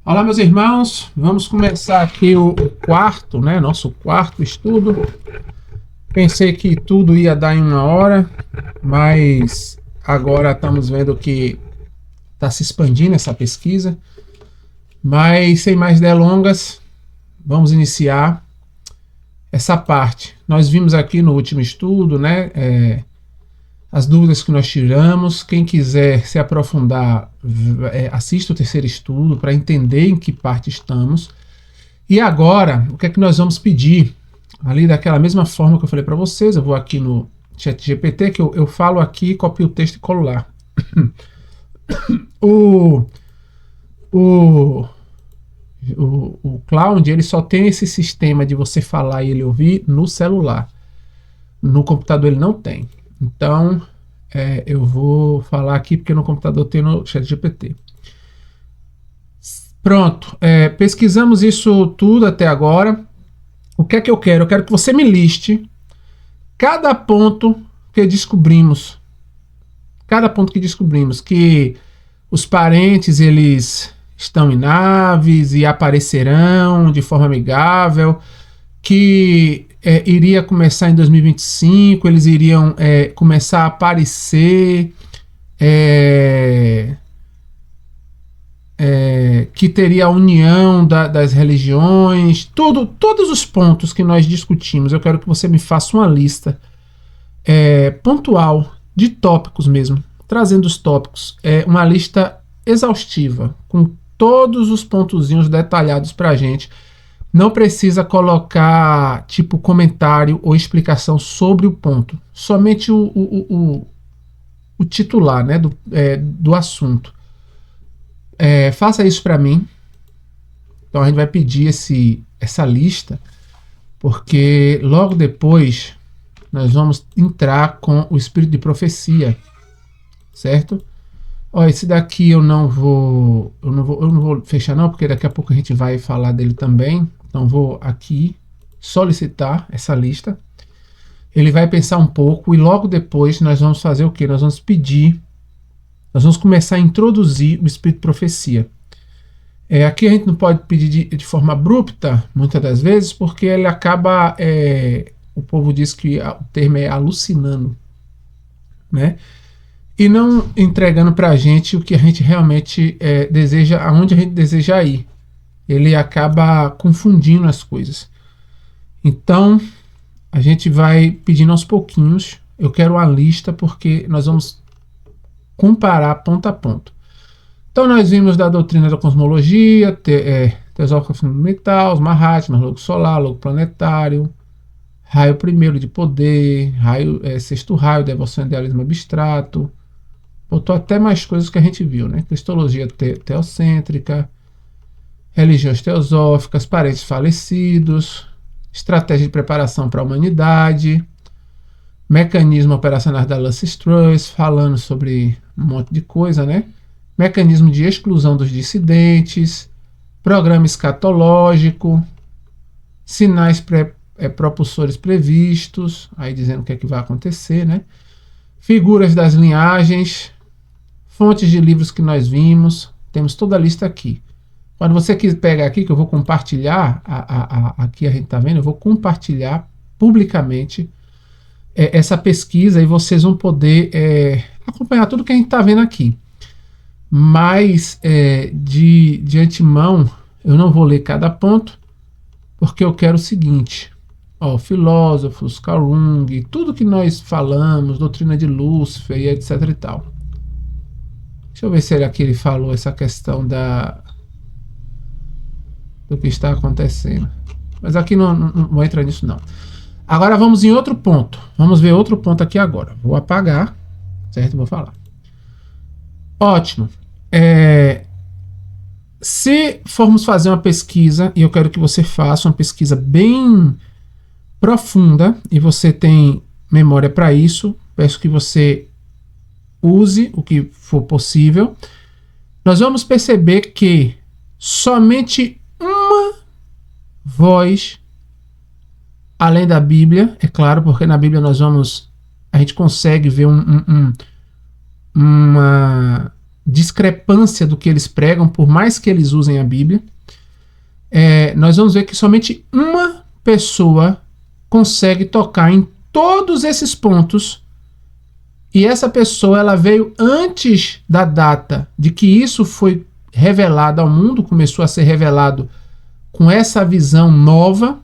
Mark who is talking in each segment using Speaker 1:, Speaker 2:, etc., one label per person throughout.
Speaker 1: Olá, meus irmãos, vamos começar aqui o quarto, né? Nosso quarto estudo. Pensei que tudo ia dar em 1 hora, mas agora estamos vendo que está se expandindo essa pesquisa. Mas sem mais delongas, vamos iniciar essa parte. Nós vimos aqui no último estudo, né? As dúvidas que nós tiramos. Quem quiser se aprofundar, assista o terceiro estudo para entender em que parte estamos. E agora, o que é que nós vamos pedir? Ali daquela mesma forma que eu falei para vocês, eu vou aqui no ChatGPT, que eu falo aqui, copio o texto e colo lá. O Cloud, ele só tem esse sistema de você falar e ele ouvir no celular. No computador ele não tem. Então, eu vou falar aqui porque no computador tem no ChatGPT. Pronto, pesquisamos isso tudo até agora. O que é que eu quero? Eu quero que você me liste cada ponto que descobrimos. Cada ponto que descobrimos que os parentes, eles estão em naves e aparecerão de forma amigável, que iria começar em 2025, eles iriam começar a aparecer, que teria a união das religiões, todos os pontos que nós discutimos. Eu quero que você me faça uma lista pontual, de tópicos mesmo, trazendo os tópicos, uma lista exaustiva, com todos os pontozinhos detalhados para a gente. Não precisa colocar tipo comentário ou explicação sobre o ponto, somente o titular, né, do assunto. Faça isso para mim. Então a gente vai pedir essa lista, porque logo depois nós vamos entrar com o espírito de profecia, certo? Esse daqui eu não vou fechar não, porque daqui a pouco a gente vai falar dele também. Então vou aqui solicitar essa lista. Ele vai pensar um pouco e logo depois nós vamos fazer o quê? Nós vamos pedir, nós vamos começar a introduzir o espírito de profecia. Aqui a gente não pode pedir de forma abrupta, muitas das vezes, porque ele acaba, o povo diz que o termo é alucinando, né? E não entregando para a gente o que a gente realmente deseja, aonde a gente deseja ir. Ele acaba confundindo as coisas. Então, a gente vai pedindo aos pouquinhos. Eu quero uma lista porque nós vamos comparar ponto a ponto. Então, nós vimos da doutrina da cosmologia, teosófica fundamental, os Mahatmas, logo solar, logo planetário, raio primeiro de poder, sexto raio, devoção e idealismo abstrato. Botou até mais coisas que a gente viu, né? Cristologia teocêntrica, religiões teosóficas, parentes falecidos, estratégia de preparação para a humanidade, mecanismo operacional da Lance-Strauss, falando sobre um monte de coisa, né? Mecanismo de exclusão dos dissidentes, programa escatológico, sinais propulsores previstos, aí dizendo o que é que vai acontecer, né? Figuras das linhagens, fontes de livros que nós vimos, temos toda a lista aqui. Quando você quiser pegar aqui, que eu vou compartilhar, aqui a gente está vendo, eu vou compartilhar publicamente essa pesquisa e vocês vão poder acompanhar tudo que a gente está vendo aqui. Mas, de antemão, eu não vou ler cada ponto, porque eu quero o seguinte: filósofos, Carl Jung, tudo que nós falamos, doutrina de Lúcifer e etc e tal. Deixa eu ver se aqui ele falou essa questão do que está acontecendo. Mas aqui não vou entrar nisso não. Agora vamos em outro ponto. Vamos ver outro ponto aqui agora. Vou apagar, certo? Vou falar. Ótimo. Se formos fazer uma pesquisa, e eu quero que você faça uma pesquisa bem profunda, e você tem memória para isso, peço que você use o que for possível, nós vamos perceber que somente uma voz, além da Bíblia, é claro, porque na Bíblia a gente consegue ver uma discrepância do que eles pregam, por mais que eles usem a Bíblia, nós vamos ver que somente uma pessoa consegue tocar em todos esses pontos, e essa pessoa ela veio antes da data de que isso foi revelado ao mundo, começou a ser revelado com essa visão nova,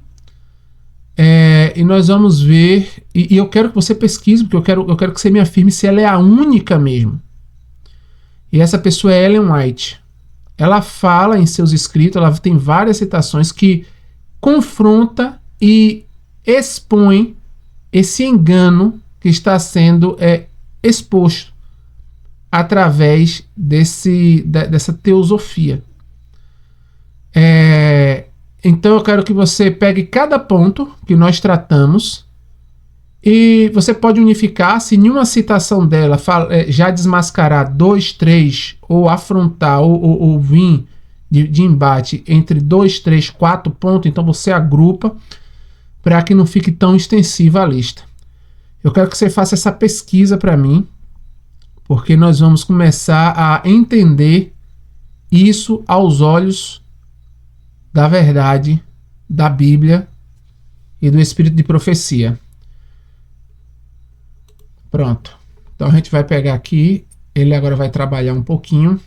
Speaker 1: e nós vamos ver, e eu quero que você pesquise, porque eu quero que você me afirme se ela é a única mesmo. E essa pessoa é Ellen White. Ela fala em seus escritos, ela tem várias citações que confronta e expõe esse engano que está sendo exposto através dessa teosofia. Então eu quero que você pegue cada ponto que nós tratamos e você pode unificar, se nenhuma citação dela já desmascarar 2, 3, ou afrontar, ou vir de embate entre 2, 3, 4 pontos, então você agrupa para que não fique tão extensiva a lista. Eu quero que você faça essa pesquisa para mim, porque nós vamos começar a entender isso aos olhos da verdade, da Bíblia e do Espírito de profecia. Pronto. Então a gente vai pegar aqui, ele agora vai trabalhar um pouquinho,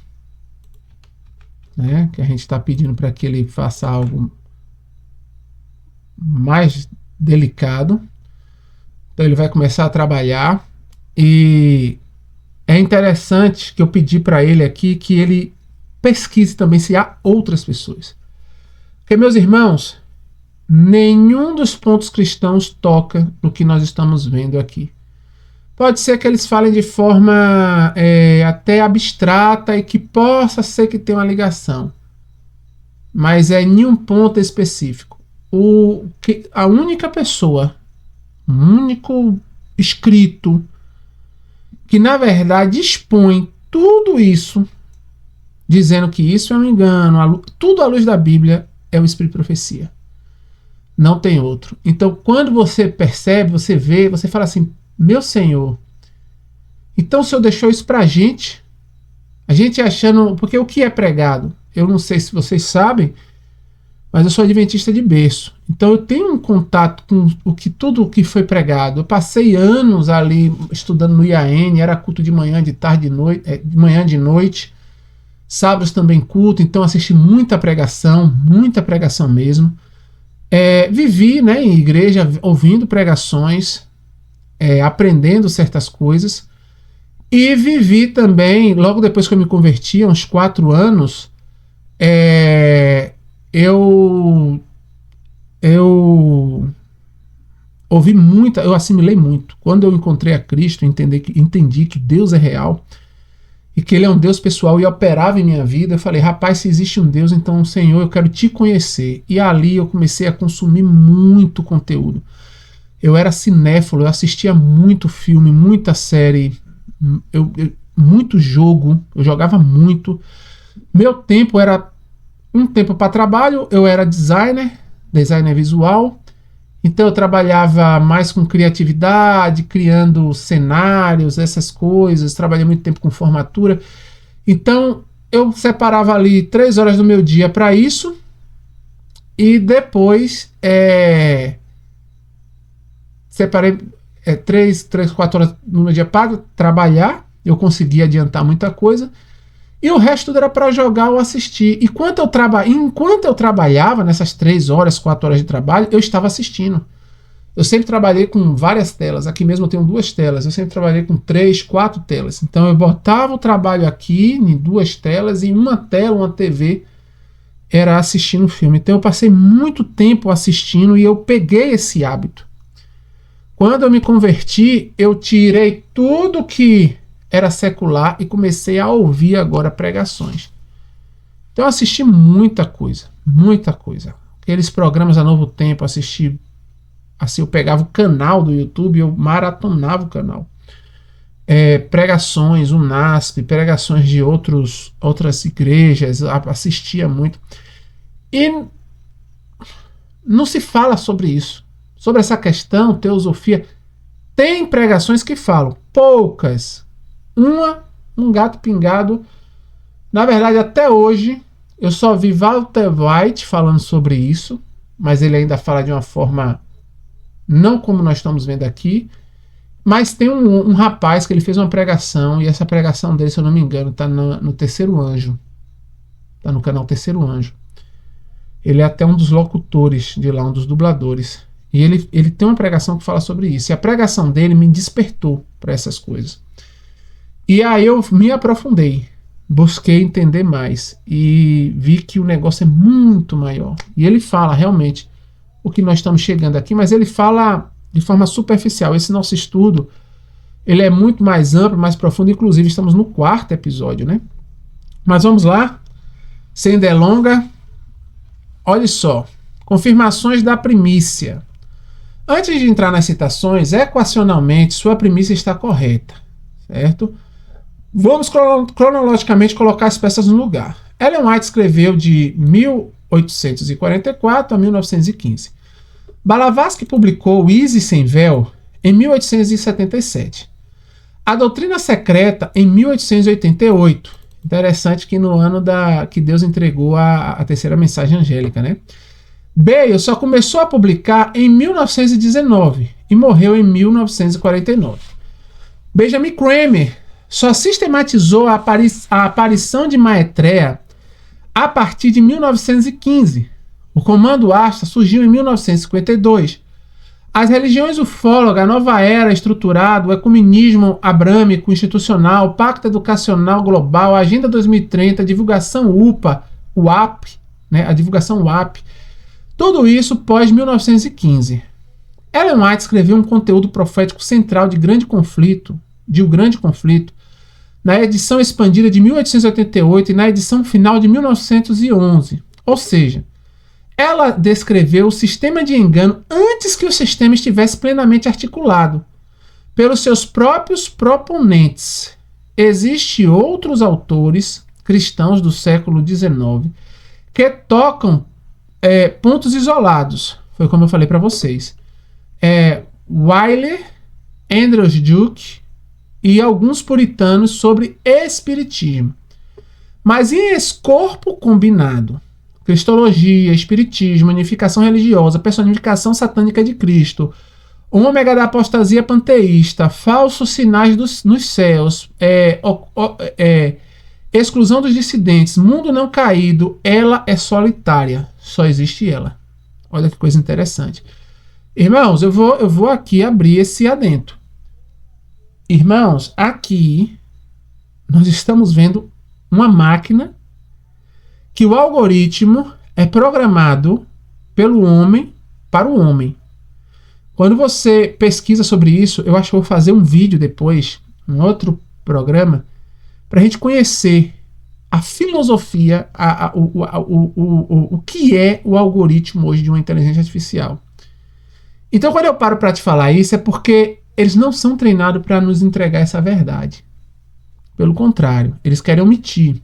Speaker 1: né? Que a gente está pedindo para que ele faça algo mais delicado. Então ele vai começar a trabalhar, e é interessante que eu pedi para ele aqui que ele pesquise também se há outras pessoas. Porque, meus irmãos, nenhum dos pontos cristãos toca no que nós estamos vendo aqui. Pode ser que eles falem de forma até abstrata e que possa ser que tenha uma ligação, mas é nenhum ponto específico. A única pessoa, o único escrito que na verdade expõe tudo isso, dizendo que isso é um engano, tudo à luz da Bíblia, é o Espírito de Profecia. Não tem outro. Então quando você percebe, você vê, você fala assim: meu Senhor, então o Senhor deixou isso pra gente? A gente achando... Porque o que é pregado? Eu não sei se vocês sabem, mas eu sou adventista de berço. Então eu tenho um contato com tudo o que foi pregado. Eu passei anos ali estudando no IAN, era culto de manhã, de tarde, de noite, de manhã, de noite. Sábados também culto, então assisti muita pregação mesmo. Vivi, né, em igreja, ouvindo pregações, aprendendo certas coisas, e vivi também, logo depois que eu me converti, há uns 4 anos, eu ouvi muito, eu assimilei muito. Quando eu encontrei a Cristo, entendi que Deus é real e que Ele é um Deus pessoal e operava em minha vida. Eu falei: rapaz, se existe um Deus, então, Senhor, eu quero te conhecer. E ali eu comecei a consumir muito conteúdo. Eu era cinéfilo, eu assistia muito filme, muita série, muito jogo, eu jogava muito. Meu tempo era um tempo para trabalho, eu era designer visual, então eu trabalhava mais com criatividade, criando cenários, essas coisas, trabalhei muito tempo com formatura, então eu separava ali 3 horas do meu dia para isso, e depois separei 4 horas no meu dia para trabalhar, eu conseguia adiantar muita coisa, e o resto era para jogar ou assistir. Enquanto eu trabalhava, nessas 3 horas, 4 horas de trabalho, eu estava assistindo. Eu sempre trabalhei com várias telas. Aqui mesmo eu tenho 2 telas. Eu sempre trabalhei com 3, 4 telas. Então eu botava o trabalho aqui em 2 telas, e uma tela, uma TV, era assistindo o filme. Então eu passei muito tempo assistindo e eu peguei esse hábito. Quando eu me converti, eu tirei tudo que era secular e comecei a ouvir agora pregações. Então eu assisti muita coisa. Aqueles programas a Novo Tempo, assisti, assim, eu pegava o canal do YouTube, eu maratonava o canal. Pregações, o NASP, pregações de outras igrejas, assistia muito. E não se fala sobre isso. Sobre essa questão, teosofia. Tem pregações que falam, poucas. Um gato pingado Na verdade, até hoje, eu só vi Walter White falando sobre isso, mas ele ainda fala de uma forma não como nós estamos vendo aqui. Mas tem um rapaz que ele fez uma pregação, e essa pregação dele, se eu não me engano, está no Terceiro Anjo. Está no canal Terceiro Anjo. Ele é até um dos locutores de lá, um dos dubladores. E ele tem uma pregação que fala sobre isso. E a pregação dele me despertou para essas coisas. E aí eu me aprofundei. Busquei entender mais. E vi que o negócio é muito maior. E ele fala realmente o que nós estamos chegando aqui, mas ele fala de forma superficial. Esse nosso estudo, ele é muito mais amplo, mais profundo. Inclusive estamos no 4º episódio, né? Mas vamos lá. Sem delonga. Olha só. Confirmações da primícia. Antes de entrar nas citações, equacionalmente, sua primícia está correta, certo? Vamos cronologicamente colocar as peças no lugar. Ellen White escreveu de 1844 a 1915. Blavatsky publicou Isis Sem Véu em 1877. A Doutrina Secreta em 1888. Interessante que no ano que Deus entregou a terceira mensagem angélica, né? Bale só começou a publicar em 1919 e morreu em 1949. Benjamin Kramer só sistematizou a aparição de Maitreya a partir de 1915. O Comando Asta surgiu em 1952. As religiões ufólogas, a nova era estruturada, o ecumenismo abrâmico institucional, o Pacto Educacional Global, a Agenda 2030, a divulgação UAP, né, a divulgação UAP, tudo isso pós 1915. Ellen White escreveu um conteúdo profético central de O Grande Conflito, na edição expandida de 1888 e na edição final de 1911. Ou seja, ela descreveu o sistema de engano antes que o sistema estivesse plenamente articulado pelos seus próprios proponentes. Existem outros autores cristãos do século XIX que tocam pontos isolados. Foi como eu falei para vocês. Wyler, Andrews Duke e alguns puritanos sobre espiritismo. Mas em escorpo combinado, cristologia, espiritismo, unificação religiosa, personificação satânica de Cristo, ômega da apostasia panteísta, falsos sinais nos céus, exclusão dos dissidentes, mundo não caído, ela é solitária, só existe ela. Olha que coisa interessante. Irmãos, eu vou aqui abrir esse adendo. Irmãos, aqui nós estamos vendo uma máquina que o algoritmo é programado pelo homem para o homem. Quando você pesquisa sobre isso, eu acho que eu vou fazer um vídeo depois, um outro programa, para a gente conhecer a filosofia, o que é o algoritmo hoje de uma inteligência artificial. Então, quando eu paro para te falar isso, é porque eles não são treinados para nos entregar essa verdade. Pelo contrário, eles querem omitir.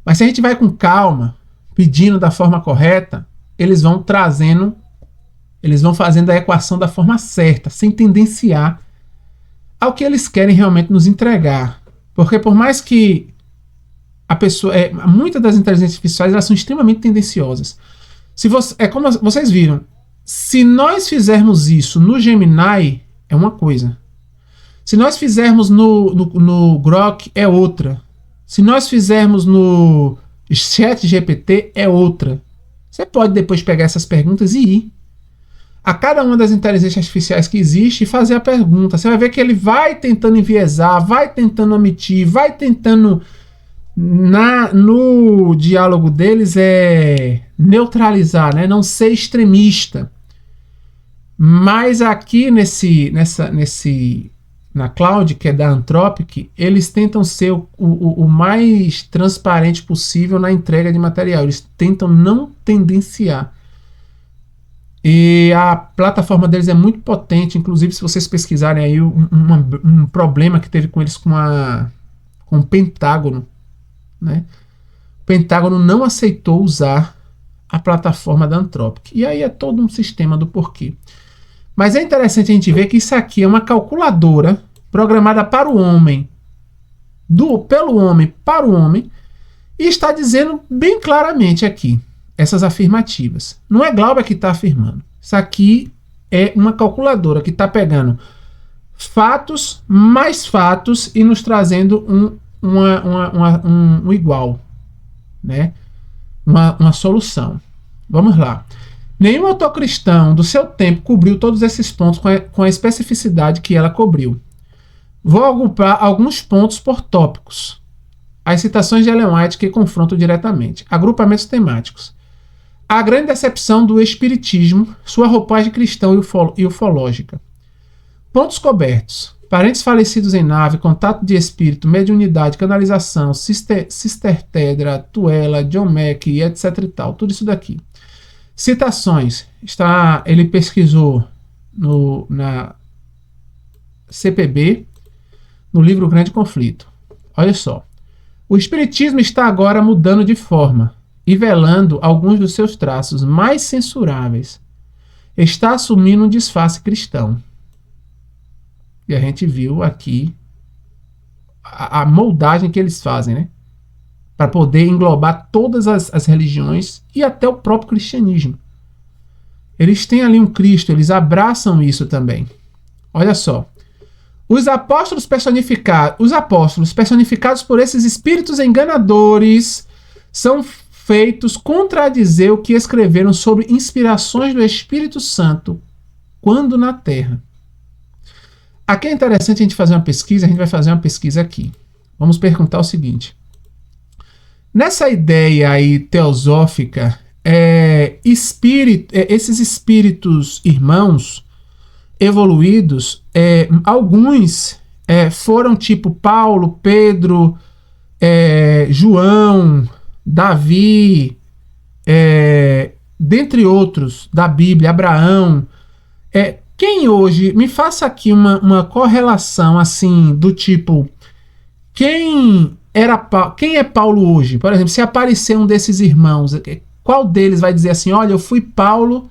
Speaker 1: Mas se a gente vai com calma, pedindo da forma correta, eles vão fazendo a equação da forma certa, sem tendenciar ao que eles querem realmente nos entregar. Porque por mais que muitas das inteligências artificiais, elas são extremamente tendenciosas. Como vocês viram, se nós fizermos isso no Gemini, é uma coisa. Se nós fizermos no Grok, é outra. Se nós fizermos no ChatGPT, é outra. Você pode depois pegar essas perguntas e ir a cada uma das inteligências artificiais que existe e fazer a pergunta. Você vai ver que ele vai tentando enviesar, vai tentando omitir, vai tentando, no diálogo deles, neutralizar, né? Não ser extremista. Mas aqui na Cloud, que é da Anthropic, eles tentam ser o mais transparente possível na entrega de material. Eles tentam não tendenciar. E a plataforma deles é muito potente. Inclusive, se vocês pesquisarem aí um problema que teve com eles com o Pentágono, né? O Pentágono não aceitou usar a plataforma da Anthropic. E aí é todo um sistema do porquê. Mas é interessante a gente ver que isso aqui é uma calculadora programada para o homem, pelo homem para o homem, e está dizendo bem claramente aqui essas afirmativas. Não é Glauber que está afirmando. Isso aqui é uma calculadora que está pegando fatos mais fatos e nos trazendo um igual, né? Uma solução. Vamos lá. Nenhum autor cristão do seu tempo cobriu todos esses pontos com a especificidade que ela cobriu. Vou agrupar alguns pontos por tópicos. As citações de Ellen White que confrontam diretamente. Agrupamentos temáticos. A grande decepção do espiritismo, sua roupagem cristã e ufológica. Pontos cobertos. Parentes falecidos em nave, contato de espírito, mediunidade, canalização, cistertedra, tuela, John Mack, etc e tal. Tudo isso daqui. Citações. Ele pesquisou na CPB, no livro Grande Conflito. Olha só. O espiritismo está agora mudando de forma e velando alguns dos seus traços mais censuráveis. Está assumindo um disfarce cristão. E a gente viu aqui a moldagem que eles fazem, né? Para poder englobar todas as religiões e até o próprio cristianismo. Eles têm ali um Cristo, eles abraçam isso também. Olha só. Os apóstolos personificados por esses espíritos enganadores são feitos contradizer o que escreveram sobre inspirações do Espírito Santo quando na Terra. Aqui é interessante a gente fazer uma pesquisa, a gente vai fazer uma pesquisa aqui. Vamos perguntar o seguinte. Nessa ideia aí teosófica, esses espíritos irmãos evoluídos, alguns foram tipo Paulo, Pedro, João, Davi, dentre outros da Bíblia, Abraão. Quem hoje, me faça aqui uma correlação assim, do tipo, quem é Paulo hoje? Por exemplo, se aparecer um desses irmãos, qual deles vai dizer assim, olha, eu fui Paulo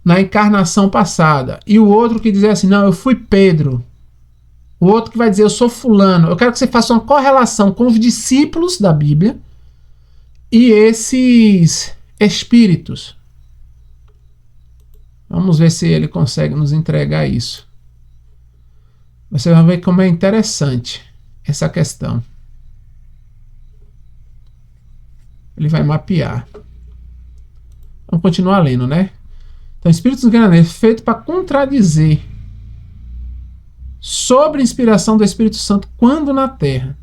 Speaker 1: na encarnação passada, e o outro que dizer assim, não, eu fui Pedro, o outro que vai dizer, eu sou fulano. Eu quero que você faça uma correlação com os discípulos da Bíblia e esses espíritos. Vamos ver se ele consegue nos entregar isso. Você vai ver como é interessante essa questão. Ele vai mapear. Vamos continuar lendo, né? Então, espíritos enganadores, feito para contradizer sobre a inspiração do Espírito Santo quando na Terra.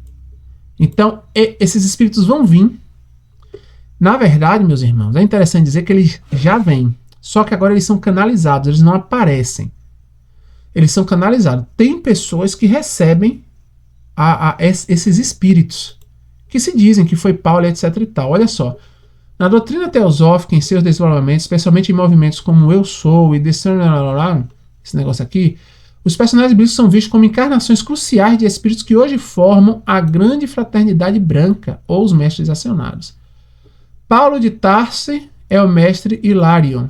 Speaker 1: Então, esses espíritos vão vir. Na verdade, meus irmãos, é interessante dizer que eles já vêm. Só que agora eles são canalizados, eles não aparecem. Eles são canalizados. Tem pessoas que recebem esses espíritos, que se dizem que foi Paulo, etc e tal. Olha só. Na doutrina teosófica, em seus desenvolvimentos, especialmente em movimentos como Eu Sou e esse negócio aqui, os personagens bíblicos são vistos como encarnações cruciais de espíritos que hoje formam a grande fraternidade branca, ou os mestres acionados. Paulo de Tarso é o mestre Hilarion.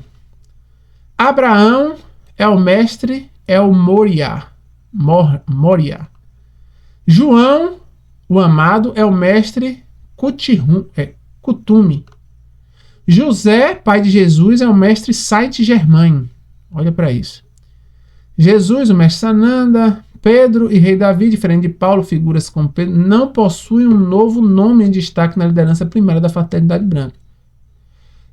Speaker 1: Abraão é o mestre Moria. João, o amado, é o mestre Cutume. José, pai de Jesus, é o mestre Saint-Germain. Olha para isso. Jesus, o mestre Sananda, Pedro e rei Davi, diferente de Paulo, figuras como Pedro, não possuem um novo nome em destaque na liderança primária da fraternidade branca.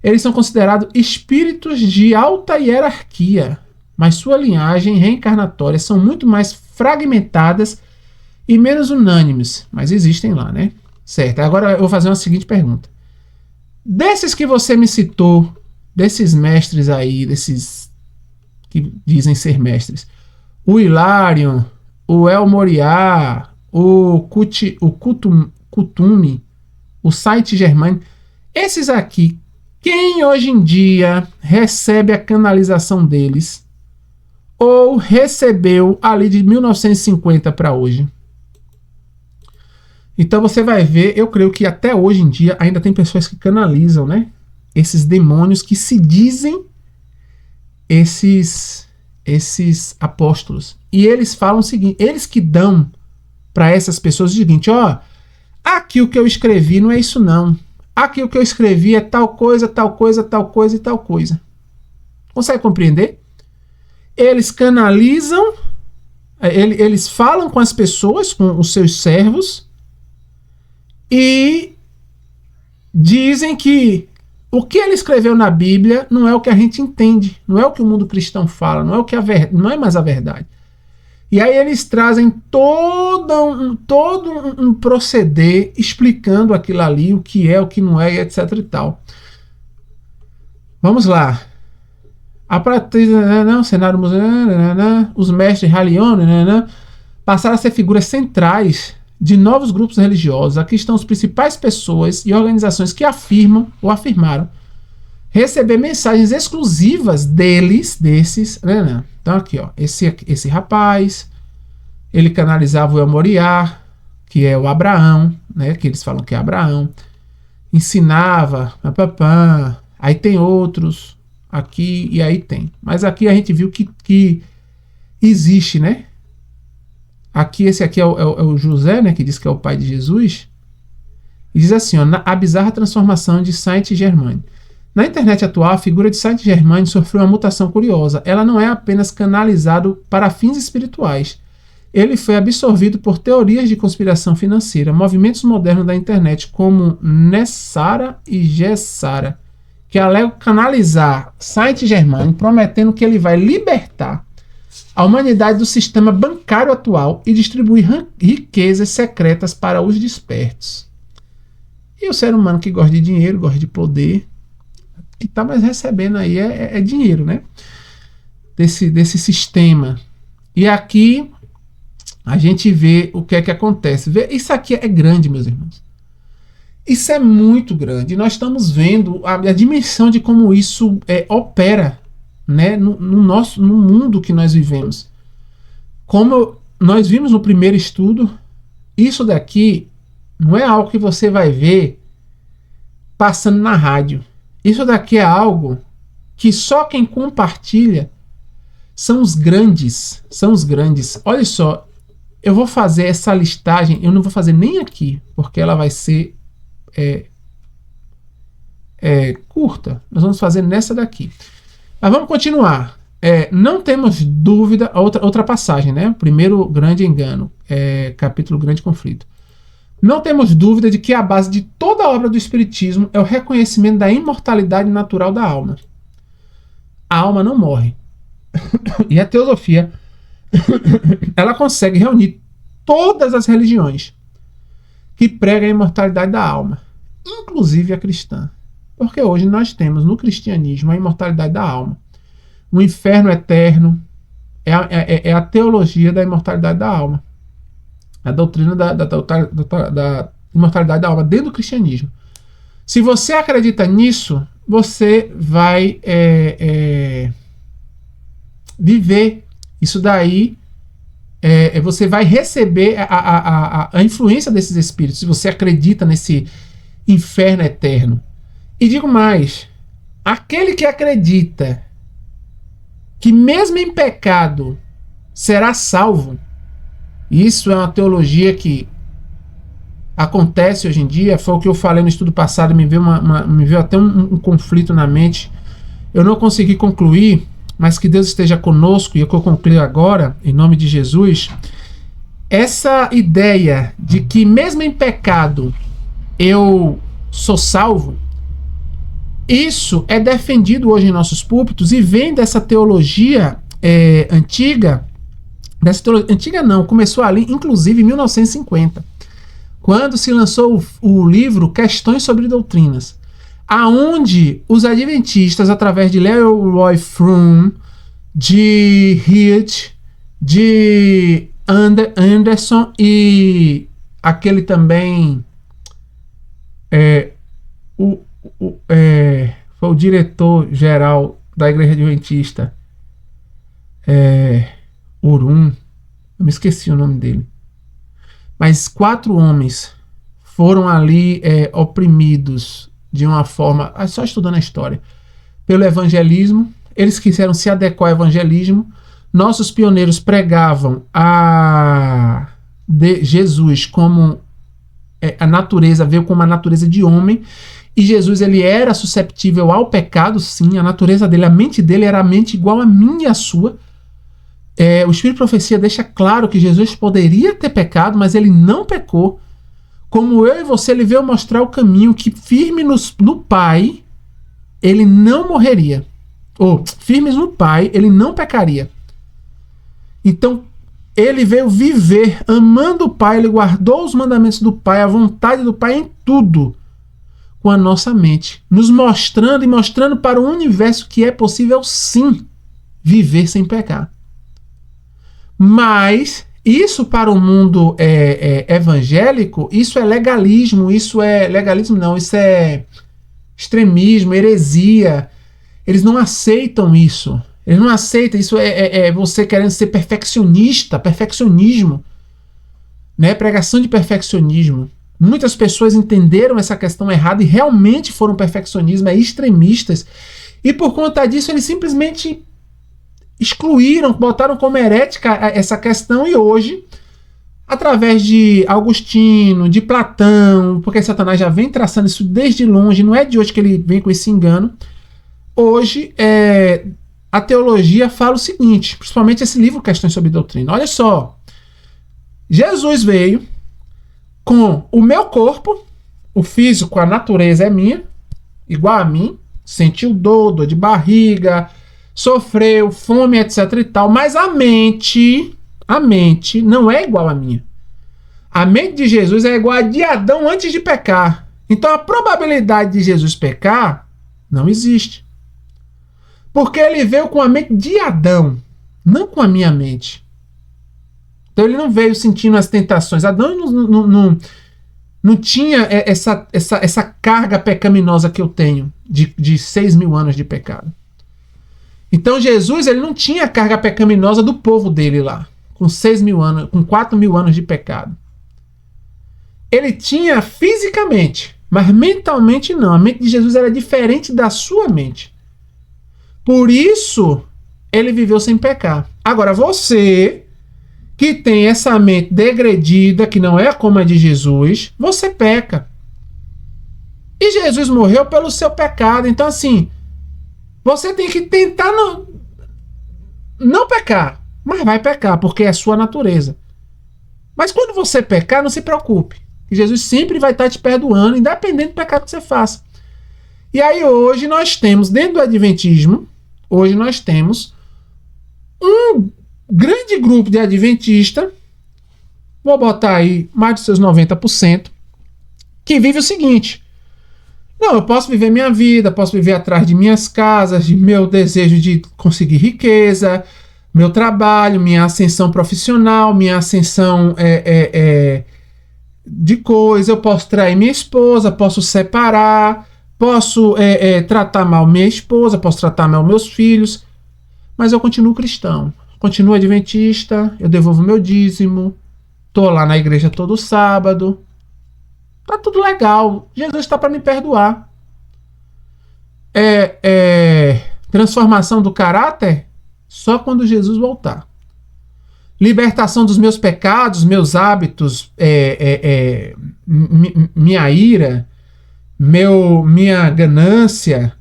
Speaker 1: Eles são considerados espíritos de alta hierarquia, mas sua linhagem reencarnatória são muito mais fragmentadas e menos unânimes, mas existem lá, né? Certo, agora eu vou fazer uma seguinte pergunta. Desses que você me citou, desses mestres aí, desses que dizem ser mestres, o Hilarion, o El Moriá, o Cutume, o Saint-Germain, esses aqui, quem hoje em dia recebe a canalização deles ou recebeu ali de 1950 para hoje? Então você vai ver, eu creio que até hoje em dia ainda tem pessoas que canalizam, né? Esses demônios que se dizem esses apóstolos. E eles falam o seguinte, eles que dão para essas pessoas o seguinte: ó, aqui o que eu escrevi não é isso não. Aqui o que eu escrevi é tal coisa, tal coisa, tal coisa e tal coisa. Consegue compreender? Eles canalizam, eles falam com as pessoas, com os seus servos, e dizem que o que ele escreveu na Bíblia não é o que a gente entende, não é o que o mundo cristão fala, não é o que não é mais a verdade. E aí eles trazem todo um proceder explicando aquilo ali, o que é, o que não é, etc e tal. Vamos lá. A partir do cenário os mestres Halion passaram a ser figuras centrais de novos grupos religiosos. Aqui estão as principais pessoas e organizações que afirmam ou afirmaram receber mensagens exclusivas desses. Então aqui, ó, esse rapaz, ele canalizava o El Moriá, que é o Abraão, né, que eles falam que é Abraão, ensinava, aí tem outros aqui e aí tem. Mas aqui a gente viu que existe, né? Aqui, esse aqui é o José, né, que diz que é o pai de Jesus. E diz assim, ó, a bizarra transformação de Saint-Germain. Na internet atual, a figura de Saint-Germain sofreu uma mutação curiosa. Ela não é apenas canalizado para fins espirituais. Ele foi absorvido por teorias de conspiração financeira, movimentos modernos da internet como Nessara e Gessara, que alegam canalizar Saint-Germain, prometendo que ele vai libertar a humanidade do sistema bancário atual e distribuir riquezas secretas para os despertos. E o ser humano que gosta de dinheiro, gosta de poder, que está mais recebendo aí é dinheiro, né? Desse sistema. E aqui a gente vê o que é que acontece. Isso aqui é grande, meus irmãos. Isso é muito grande. Nós estamos vendo a dimensão de como isso opera, né, no mundo que nós vivemos. Como nós vimos no primeiro estudo, isso daqui não é algo que você vai ver passando na rádio. Isso daqui é algo que só quem compartilha são os grandes. São os grandes. Olha só, eu vou fazer essa listagem, eu não vou fazer nem aqui, porque ela vai ser curta. Nós vamos fazer nessa daqui. Mas vamos continuar. Não temos dúvida, outra passagem, né? Primeiro grande engano, capítulo grande conflito. Não temos dúvida de que a base de toda a obra do Espiritismo é o reconhecimento da imortalidade natural da alma. A alma não morre. E a teosofia, ela consegue reunir todas as religiões que pregam a imortalidade da alma, inclusive a cristã. Porque hoje nós temos no cristianismo a imortalidade da alma. O inferno eterno é a teologia da imortalidade da alma. A doutrina da imortalidade da alma dentro do cristianismo. Se você acredita nisso, você vai viver isso daí. Você vai receber a influência desses espíritos, se você acredita nesse inferno eterno. E digo mais, aquele que acredita que mesmo em pecado será salvo, isso é uma teologia que acontece hoje em dia, foi o que eu falei no estudo passado, me veio até um conflito na mente, eu não consegui concluir, mas que Deus esteja conosco, e o que eu concluo agora, em nome de Jesus, essa ideia de que mesmo em pecado eu sou salvo, isso é defendido hoje em nossos púlpitos e vem dessa teologia antiga. Antiga não, começou ali inclusive em 1950, quando se lançou o livro Questões sobre Doutrinas, aonde os adventistas, através de Leroy Froom, de Hirt, de Anderson e aquele também foi o diretor-geral da Igreja Adventista, Urum, eu me esqueci o nome dele, mas 4 homens foram ali oprimidos de uma forma, só estudando a história, pelo evangelismo. Eles quiseram se adequar ao evangelismo. Nossos pioneiros pregavam de Jesus como a natureza, veio como a natureza de homem, e Jesus ele era susceptível ao pecado, sim, a natureza dele, a mente dele era a mente igual a minha e a sua. O Espírito de Profecia deixa claro que Jesus poderia ter pecado, mas ele não pecou. Como eu e você, ele veio mostrar o caminho que firme no Pai, ele não morreria. Ou firmes no Pai, ele não pecaria. Então, ele veio viver amando o Pai, ele guardou os mandamentos do Pai, a vontade do Pai em tudo, com a nossa mente, nos mostrando e mostrando para o universo que é possível sim viver sem pecar. Mas isso para o mundo evangélico, isso é legalismo, isso é extremismo, heresia. Eles não aceitam isso. Eles não aceitam isso, você querendo ser perfeccionista, perfeccionismo, né? Pregação de perfeccionismo. Muitas pessoas entenderam essa questão errada e realmente foram perfeccionismo, extremistas. E por conta disso, eles simplesmente excluíram, botaram como herética essa questão. E hoje, através de Agostinho, de Platão, porque Satanás já vem traçando isso desde longe, não é de hoje que ele vem com esse engano. Hoje, a teologia fala o seguinte, principalmente esse livro Questões sobre Doutrina. Olha só, Jesus veio com o meu corpo, o físico, a natureza é minha, igual a mim, sentiu dor de barriga, sofreu, fome, etc e tal, mas a mente não é igual a minha. A mente de Jesus é igual a de Adão antes de pecar. Então a probabilidade de Jesus pecar não existe. Porque ele veio com a mente de Adão, não com a minha mente. Então ele não veio sentindo as tentações. Adão não tinha essa carga pecaminosa que eu tenho de 6.000 anos de pecado. Então Jesus ele não tinha a carga pecaminosa do povo dele lá, com 6.000 anos, com 4.000 anos de pecado. Ele tinha fisicamente, mas mentalmente não. A mente de Jesus era diferente da sua mente. Por isso ele viveu sem pecar. Agora você que tem essa mente degredida, que não é como a de Jesus, você peca. E Jesus morreu pelo seu pecado. Então, assim, você tem que tentar não pecar, mas vai pecar, porque é a sua natureza. Mas quando você pecar, não se preocupe, que Jesus sempre vai estar te perdoando, independente do pecado que você faça. E aí hoje nós temos, dentro do Adventismo, um grande grupo de adventista, vou botar aí mais de seus 90%, que vive o seguinte: não, eu posso viver minha vida, posso viver atrás de minhas casas, de meu desejo de conseguir riqueza, meu trabalho, minha ascensão profissional, minha ascensão de coisa, eu posso trair minha esposa, posso separar, posso tratar mal minha esposa, posso tratar mal meus filhos, mas eu continuo cristão. Continuo adventista, eu devolvo meu dízimo, tô lá na igreja todo sábado, tá tudo legal, Jesus está para me perdoar. Transformação do caráter só quando Jesus voltar. Libertação dos meus pecados, meus hábitos, minha ira, minha ganância,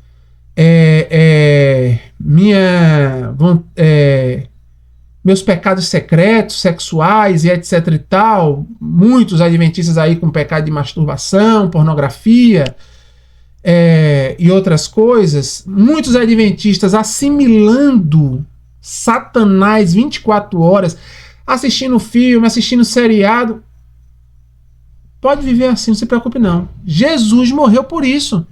Speaker 1: meus pecados secretos, sexuais e etc e tal, muitos adventistas aí com pecado de masturbação, pornografia e outras coisas, muitos adventistas assimilando Satanás 24 horas, assistindo filme, assistindo seriado. Pode viver assim, não se preocupe não. Jesus morreu por isso.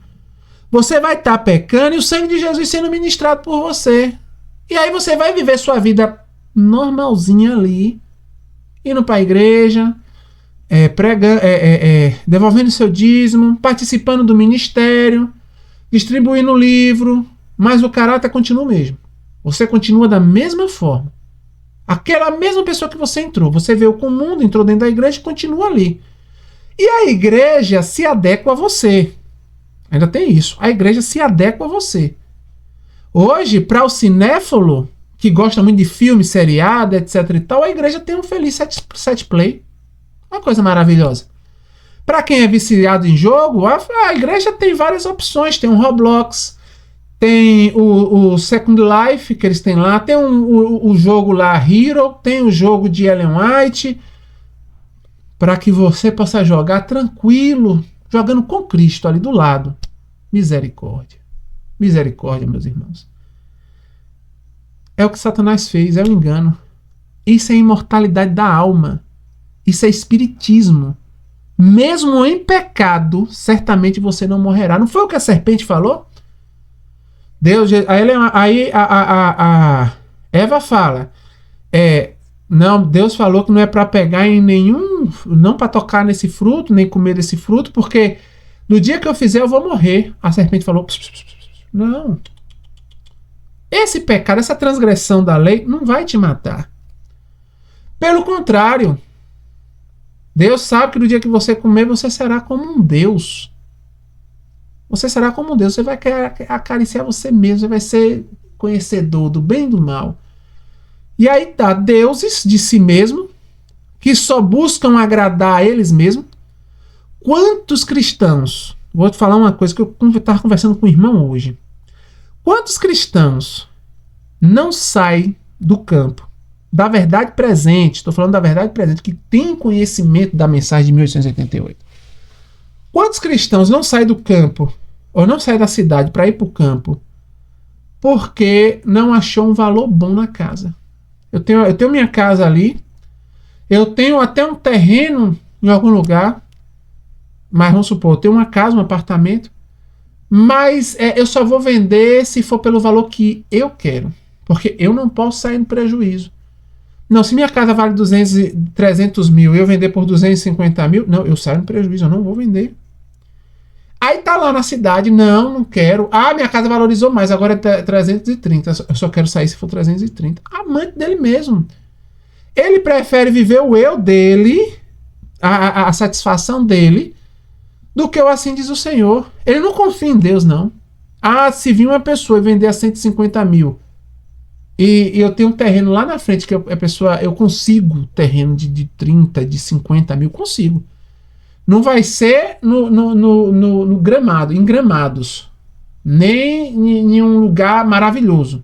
Speaker 1: Você vai estar pecando e o sangue de Jesus sendo ministrado por você. E aí você vai viver sua vida normalzinha ali, indo para a igreja, pregando, devolvendo seu dízimo, participando do ministério, distribuindo livro, mas o caráter continua o mesmo. Você continua da mesma forma. Aquela mesma pessoa que você entrou. Você veio com o mundo, entrou dentro da igreja e continua ali. E a igreja se adequa a você. Ainda tem isso. A igreja se adequa a você. Hoje, para o cinéfilo, que gosta muito de filme, seriado, etc e tal, a igreja tem um feliz set play. Uma coisa maravilhosa. Para quem é viciado em jogo, a igreja tem várias opções. Tem o Roblox, tem o Second Life que eles têm lá, tem o jogo lá Hero, tem o jogo de Ellen White, para que você possa jogar tranquilo, jogando com Cristo ali do lado. Misericórdia. Misericórdia, meus irmãos. É o que Satanás fez, é um engano. Isso é imortalidade da alma. Isso é espiritismo. Mesmo em pecado, certamente você não morrerá. Não foi o que a serpente falou? Deus, aí a Eva fala, não, Deus falou que não é para pegar em nenhum, não para tocar nesse fruto, nem comer desse fruto, porque no dia que eu fizer eu vou morrer. A serpente falou, não. Esse pecado, essa transgressão da lei não vai te matar. Pelo contrário, Deus sabe que no dia que você comer, você será como um Deus. Você será como um Deus. Você vai acariciar você mesmo. Você vai ser conhecedor do bem e do mal. E aí tá, deuses de si mesmo, que só buscam agradar a eles mesmos. Quantos cristãos, vou te falar uma coisa que eu estava conversando com o irmão hoje. Quantos cristãos não saem do campo da verdade presente, estou falando da verdade presente, que tem conhecimento da mensagem de 1888. Quantos cristãos não saem do campo, ou não saem da cidade para ir para o campo, porque não achou um valor bom na casa? Eu tenho minha casa ali, eu tenho até um terreno em algum lugar, mas vamos supor, eu tenho uma casa, um apartamento, mas eu só vou vender se for pelo valor que eu quero, porque eu não posso sair no prejuízo. Não, se minha casa vale 300 mil e eu vender por 250 mil, não, eu saio no prejuízo, eu não vou vender. Aí tá lá na cidade, não quero. Ah, minha casa valorizou mais, agora é 330, eu só quero sair se for 330. Amante dele mesmo. Ele prefere viver o eu dele, a satisfação dele, do que o assim diz o Senhor. Ele não confia em Deus, não. Ah, se vir uma pessoa e vender a 150 mil, e eu tenho um terreno lá na frente que eu consigo terreno de 30, de 50 mil, consigo. Não vai ser no gramado, em gramados, nem em um lugar maravilhoso.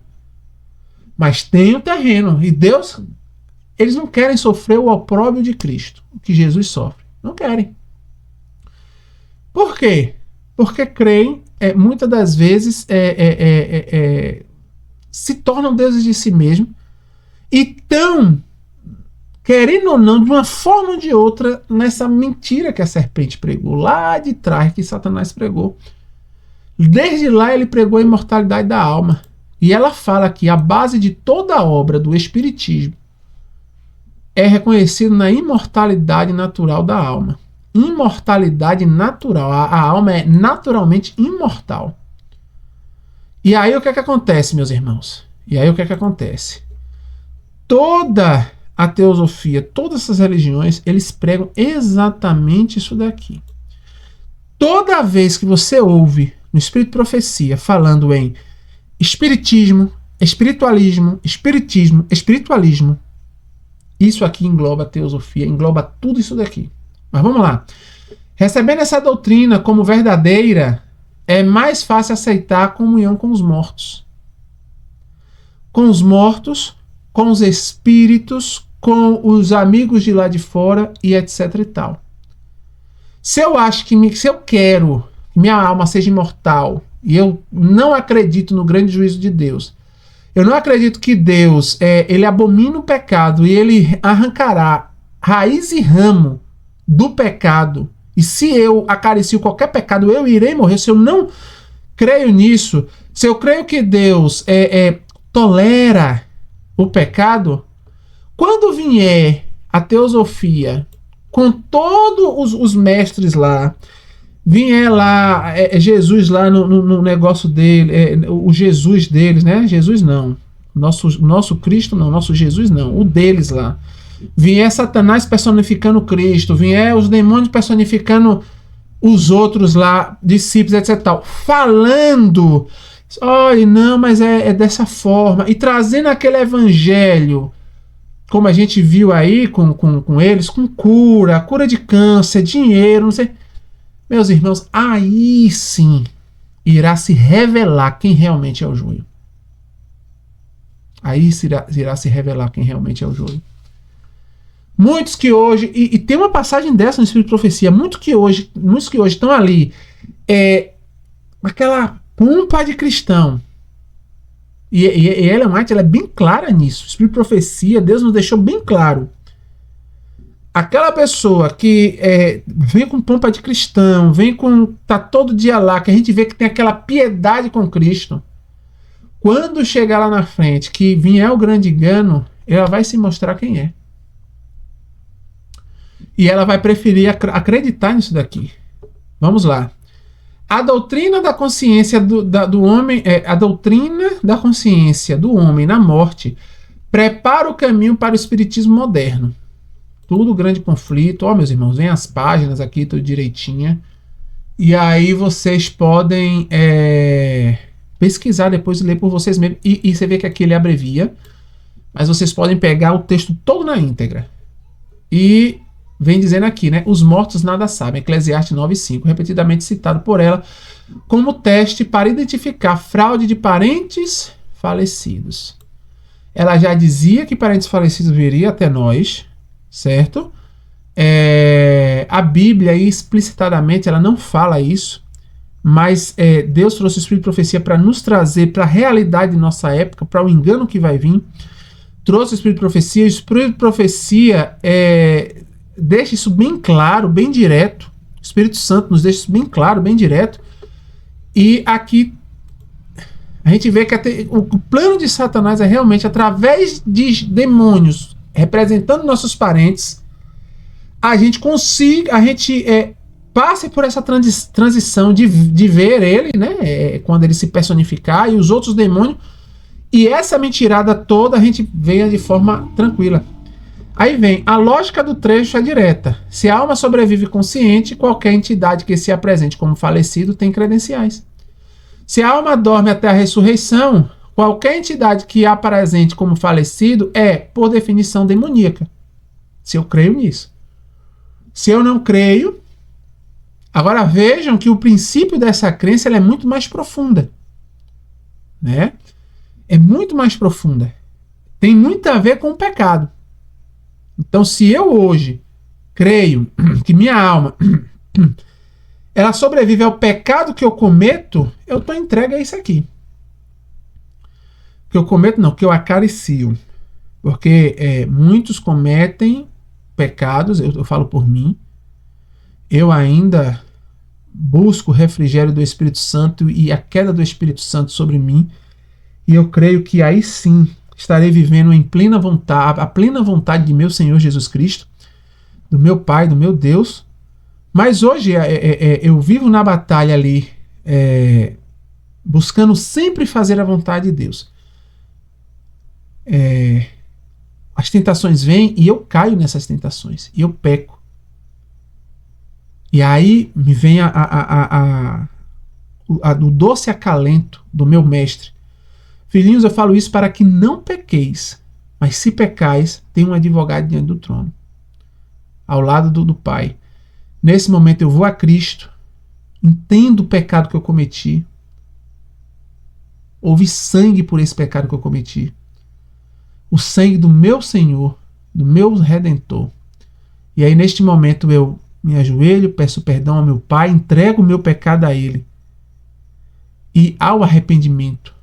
Speaker 1: Mas tem o terreno. E Deus, eles não querem sofrer o opróbrio de Cristo, o que Jesus sofre. Não querem. Por quê? Porque creem, muitas das vezes, se tornam deuses de si mesmo e estão, querendo ou não, de uma forma ou de outra, nessa mentira que a serpente pregou, lá de trás, que Satanás pregou. Desde lá ele pregou a imortalidade da alma. E ela fala que a base de toda a obra do Espiritismo é reconhecido na imortalidade natural da alma. Imortalidade natural. A alma é naturalmente imortal. E aí o que é que acontece, meus irmãos? Toda a teosofia, todas essas religiões, eles pregam exatamente isso daqui. Toda vez que você ouve no Espírito Profecia falando em espiritismo, espiritualismo, isso aqui engloba a teosofia, engloba tudo isso daqui. Mas vamos lá. Recebendo essa doutrina como verdadeira, é mais fácil aceitar a comunhão com os mortos. Com os mortos, com os espíritos, com os amigos de lá de fora e etc e tal. Se eu quero que minha alma seja imortal e eu não acredito no grande juízo de Deus, eu não acredito que Deus ele abomina o pecado e ele arrancará raiz e ramo do pecado. E se eu acaricio qualquer pecado, eu irei morrer. Se eu não creio nisso, se eu creio que Deus tolera o pecado, quando vier a teosofia, com todos os mestres lá, vier lá, Jesus lá no negócio dele, o Jesus deles, né? Jesus não. Nosso Cristo não, nosso Jesus não, o deles lá. Vier Satanás personificando Cristo, vier os demônios personificando os outros lá, discípulos, etc. Tal, falando, olha, não, mas é dessa forma, e trazendo aquele evangelho como a gente viu aí com eles, com cura de câncer, dinheiro, não sei. Meus irmãos, aí sim irá se revelar quem realmente é o joio. Aí irá se revelar quem realmente é o joio. Muitos que hoje, e tem uma passagem dessa no Espírito de Profecia, muitos que hoje estão ali, aquela pompa de cristão. E Ellen White, ela é bem clara nisso. O Espírito de Profecia, Deus nos deixou bem claro. Aquela pessoa que vem com pompa de cristão, tá todo dia lá, que a gente vê que tem aquela piedade com Cristo, quando chegar lá na frente, que vier o grande engano, ela vai se mostrar quem é. E ela vai preferir acreditar nisso daqui. Vamos lá. A doutrina da consciência do homem, a doutrina da consciência do homem na morte prepara o caminho para o espiritismo moderno. Tudo grande conflito. Ó, meus irmãos, vem as páginas aqui, tudo direitinho. E aí vocês podem pesquisar depois e ler por vocês mesmos. E você vê que aqui ele abrevia, mas vocês podem pegar o texto todo na íntegra. E vem dizendo aqui, né? Os mortos nada sabem. Eclesiastes 9:5, repetidamente citado por ela como teste para identificar fraude de parentes falecidos. Ela já dizia que parentes falecidos viriam até nós, certo? A Bíblia aí, explicitadamente, ela não fala isso, mas Deus trouxe o Espírito de Profecia para nos trazer para a realidade de nossa época, para o engano que vai vir. Trouxe o Espírito de Profecia. O Espírito de Profecia deixa isso bem claro, bem direto. O Espírito Santo nos deixa isso bem claro, bem direto. E aqui a gente vê que o plano de Satanás é realmente, através de demônios representando nossos parentes, a gente passe por essa transição de ver ele, né, quando ele se personificar, e os outros demônios, e essa mentirada toda a gente venha de forma tranquila. Aí vem, a lógica do trecho é direta. Se a alma sobrevive consciente, qualquer entidade que se apresente como falecido tem credenciais. Se a alma dorme até a ressurreição, qualquer entidade que apresente como falecido é, por definição, demoníaca. Se eu creio nisso. Se eu não creio... Agora vejam que o princípio dessa crença ela é muito mais profunda. Né? É muito mais profunda. Tem muito a ver com o pecado. Então, se eu hoje creio que minha alma ela sobrevive ao pecado que eu cometo, eu estou entregue a isso aqui. Que eu cometo não, que eu acaricio. Porque muitos cometem pecados, eu falo por mim, eu ainda busco o refrigério do Espírito Santo e a queda do Espírito Santo sobre mim, e eu creio que aí sim estarei vivendo em plena vontade, a plena vontade de meu Senhor Jesus Cristo, do meu Pai, do meu Deus. Mas hoje eu vivo na batalha ali, buscando sempre fazer a vontade de Deus. As tentações vêm e eu caio nessas tentações, e eu peco. E aí me vem o doce acalento do meu mestre. Filhinhos, eu falo isso para que não pequeis, mas se pecais, tem um advogado diante do trono, ao lado do Pai. Nesse momento eu vou a Cristo, entendo o pecado que eu cometi, houve sangue por esse pecado que eu cometi, o sangue do meu Senhor, do meu Redentor. E aí neste momento eu me ajoelho, peço perdão ao meu Pai, entrego o meu pecado a Ele. E ao arrependimento,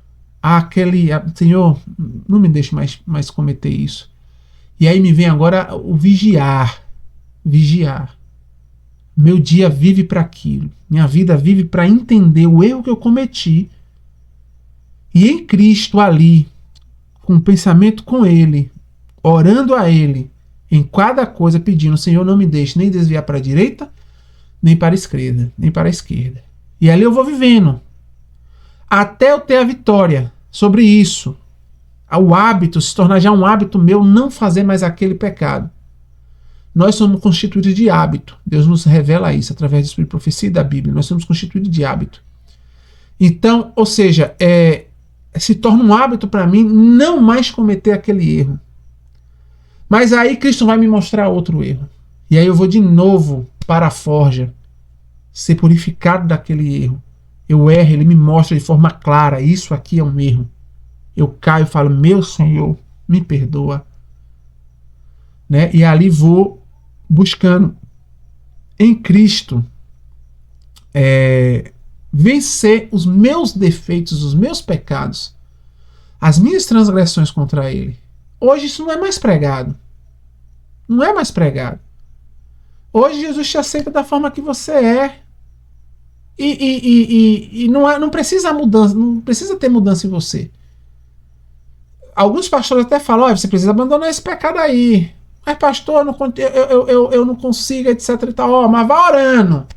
Speaker 1: Senhor, não me deixe mais cometer isso. E aí me vem agora o vigiar. Meu dia vive para aquilo. Minha vida vive para entender o erro que eu cometi. E em Cristo ali, com o pensamento com Ele, orando a Ele, em cada coisa pedindo, Senhor, não me deixe nem desviar para a direita, nem para a esquerda, E ali eu vou vivendo, até eu ter a vitória sobre isso. O hábito, se tornar já um hábito meu, não fazer mais aquele pecado. Nós somos constituídos de hábito. Deus nos revela isso através do Espírito de Profecia e da Bíblia. Nós somos constituídos de hábito. Então, ou seja, se torna um hábito para mim não mais cometer aquele erro. Mas aí Cristo vai me mostrar outro erro. E aí eu vou de novo para a forja, ser purificado daquele erro. Eu erro, ele me mostra de forma clara, isso aqui é um erro. Eu caio e falo, meu Senhor, me perdoa. Né? E ali vou buscando em Cristo vencer os meus defeitos, os meus pecados, as minhas transgressões contra Ele. Hoje isso não é mais pregado. Não é mais pregado. Hoje Jesus te aceita da forma que você é. E não precisa mudança, não precisa ter mudança em você. Alguns pastores até falam, olha, você precisa abandonar esse pecado aí. Mas pastor, eu não consigo, etc e tal. Mas vai orando.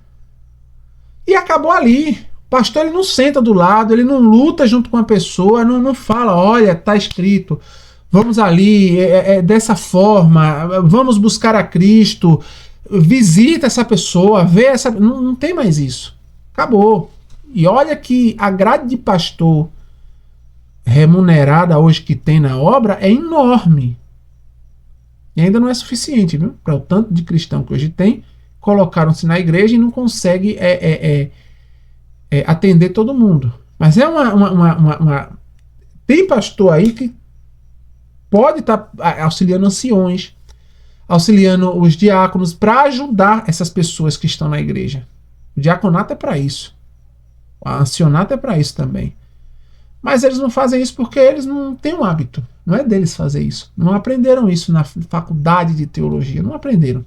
Speaker 1: E acabou ali. O pastor ele não senta do lado, ele não luta junto com a pessoa, não fala, olha, tá escrito, vamos ali, dessa forma, vamos buscar a Cristo, visita essa pessoa, vê essa... Não tem mais isso. Acabou. E olha que a grade de pastor remunerada hoje que tem na obra é enorme. E ainda não é suficiente, viu? Para o tanto de cristão que hoje tem, colocaram-se na igreja e não consegue atender todo mundo. Mas tem pastor aí que pode estar auxiliando anciões, auxiliando os diáconos para ajudar essas pessoas que estão na igreja. O diaconato é para isso. O ancianato é para isso também. Mas eles não fazem isso porque eles não têm um hábito. Não é deles fazer isso. Não aprenderam isso na faculdade de teologia. Não aprenderam.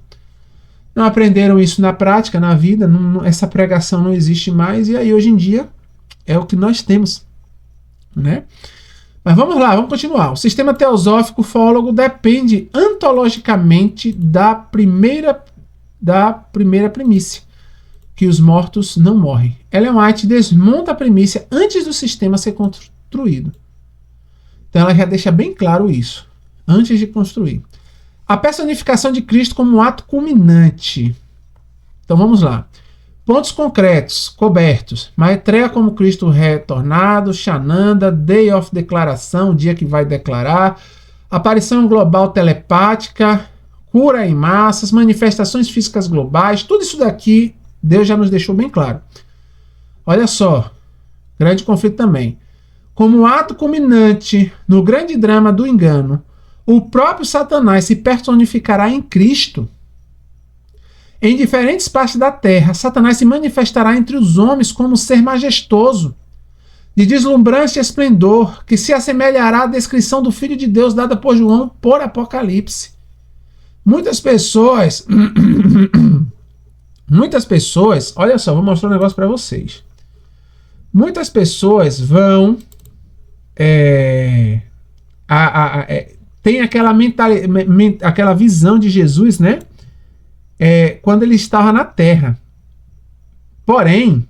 Speaker 1: Não aprenderam isso na prática, na vida. Essa pregação não existe mais. E aí hoje em dia é o que nós temos. Né? Mas vamos lá, vamos continuar. O sistema teosófico fólogo depende antologicamente da primeira primícia, que os mortos não morrem. Ellen White desmonta a primícia antes do sistema ser construído. Então ela já deixa bem claro isso, antes de construir. A personificação de Cristo como um ato culminante. Então vamos lá. Pontos concretos, cobertos. Maitreya como Cristo retornado, Shananda, Day of Declaração, o dia que vai declarar, aparição global telepática, cura em massas, manifestações físicas globais, tudo isso daqui Deus já nos deixou bem claro. Olha só, grande conflito também. Como ato culminante no grande drama do engano, o próprio Satanás se personificará em Cristo. Em diferentes partes da terra, Satanás se manifestará entre os homens como um ser majestoso, de deslumbrante esplendor, que se assemelhará à descrição do Filho de Deus dada por João por Apocalipse. Muitas pessoas, olha só, vou mostrar um negócio para vocês. Muitas pessoas vão tem aquela visão de Jesus, né? Quando ele estava na Terra. Porém,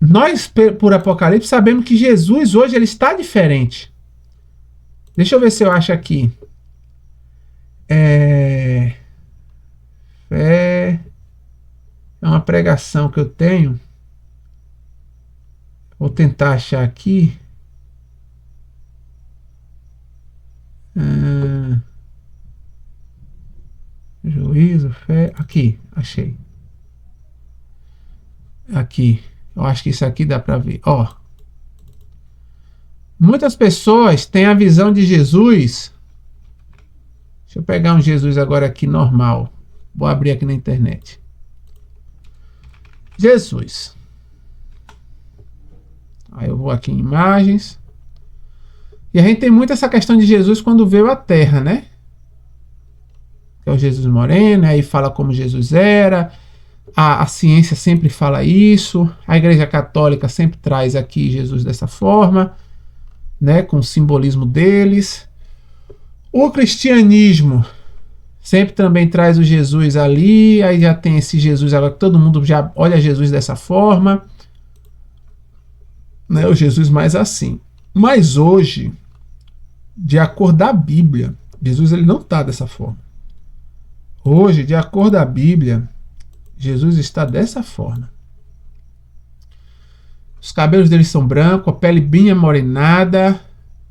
Speaker 1: nós, por Apocalipse, sabemos que Jesus hoje ele está diferente. Deixa eu ver se eu acho aqui. É uma pregação que eu tenho. Vou tentar achar aqui. Juízo, fé. Aqui, achei. Aqui. Eu acho que isso aqui dá para ver. Ó. Muitas pessoas têm a visão de Jesus. Deixa eu pegar um Jesus agora aqui normal. Vou abrir aqui na internet. Jesus. Aí eu vou aqui em imagens. E a gente tem muito essa questão de Jesus quando veio à Terra, né? Que é o Jesus moreno, aí fala como Jesus era. A ciência sempre fala isso. A Igreja Católica sempre traz aqui Jesus dessa forma, né? Com o simbolismo deles. O cristianismo sempre também traz o Jesus ali. Aí já tem esse Jesus agora que todo mundo já olha Jesus dessa forma, né? O Jesus mais assim. Mas hoje, de acordo da Bíblia, Jesus ele não está dessa forma. Hoje, de acordo da Bíblia, Jesus está dessa forma. Os cabelos dele são brancos, a pele bem amorenada,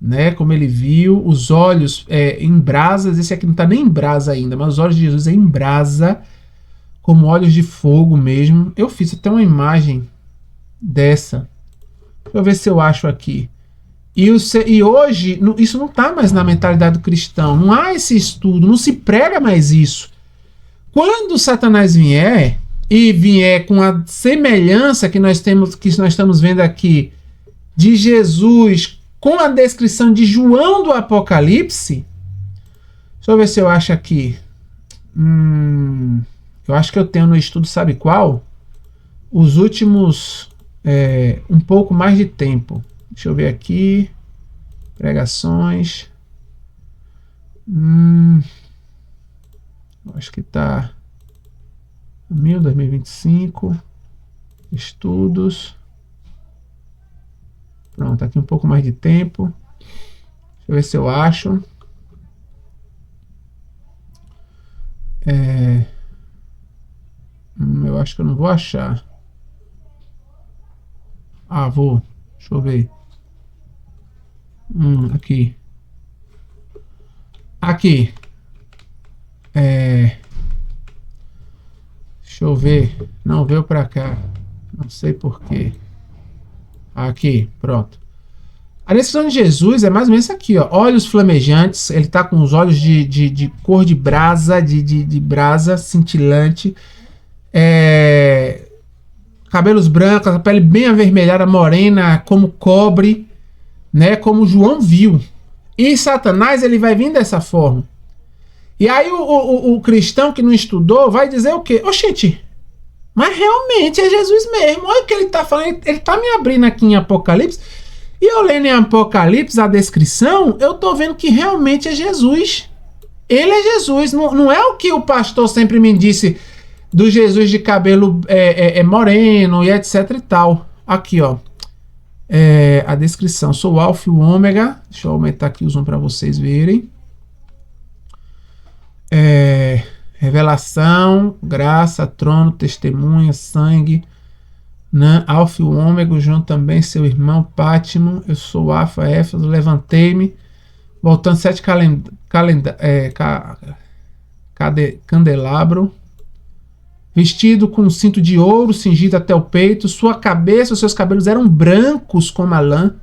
Speaker 1: né? Como ele viu, os olhos em brasas. Esse aqui não está nem em brasa ainda, mas os olhos de Jesus em brasa, como olhos de fogo mesmo. Eu fiz até uma imagem dessa. Deixa eu ver se eu acho aqui. E hoje, isso não está mais na mentalidade do cristão. Não há esse estudo, não se prega mais isso. Quando Satanás vier, e vier com a semelhança que nós estamos vendo aqui de Jesus, com a descrição de João do Apocalipse, deixa eu ver se eu acho aqui. Eu acho que eu tenho no estudo, sabe qual? Os últimos, um pouco mais de tempo. Deixa eu ver aqui. Pregações. Acho que está 2025. Estudos. Pronto, aqui um pouco mais de tempo. Deixa eu ver se eu acho. Eu acho que eu não vou achar. Vou. Deixa eu ver. Aqui. Aqui. Deixa eu ver. Não veio pra cá. Não sei porquê. Aqui, pronto. A descrição de Jesus é mais ou menos isso aqui, ó. Olhos flamejantes. Ele tá com os olhos de cor de brasa, de brasa cintilante. Cabelos brancos, a pele bem avermelhada, morena, como cobre, né? Como João viu. E Satanás, ele vai vir dessa forma. E aí o cristão que não estudou vai dizer o quê? Oxente, mas realmente é Jesus mesmo. Olha o que ele está falando. Ele está me abrindo aqui em Apocalipse. E eu lendo em Apocalipse a descrição, eu estou vendo que realmente é Jesus. Ele é Jesus. Não é o que o pastor sempre me disse do Jesus de cabelo moreno e etc e tal. Aqui, ó. A descrição. Sou o Alfa e o Ômega. Deixa eu aumentar aqui o zoom para vocês verem. Revelação, graça, trono, testemunha, sangue, né? Alfa e o Ômega, João também, seu irmão, Pátimo, eu sou o Alfa, Éfeso, levantei-me, voltando 7 candelabro, vestido com um cinto de ouro, cingido até o peito, sua cabeça, os seus cabelos eram brancos como a lã,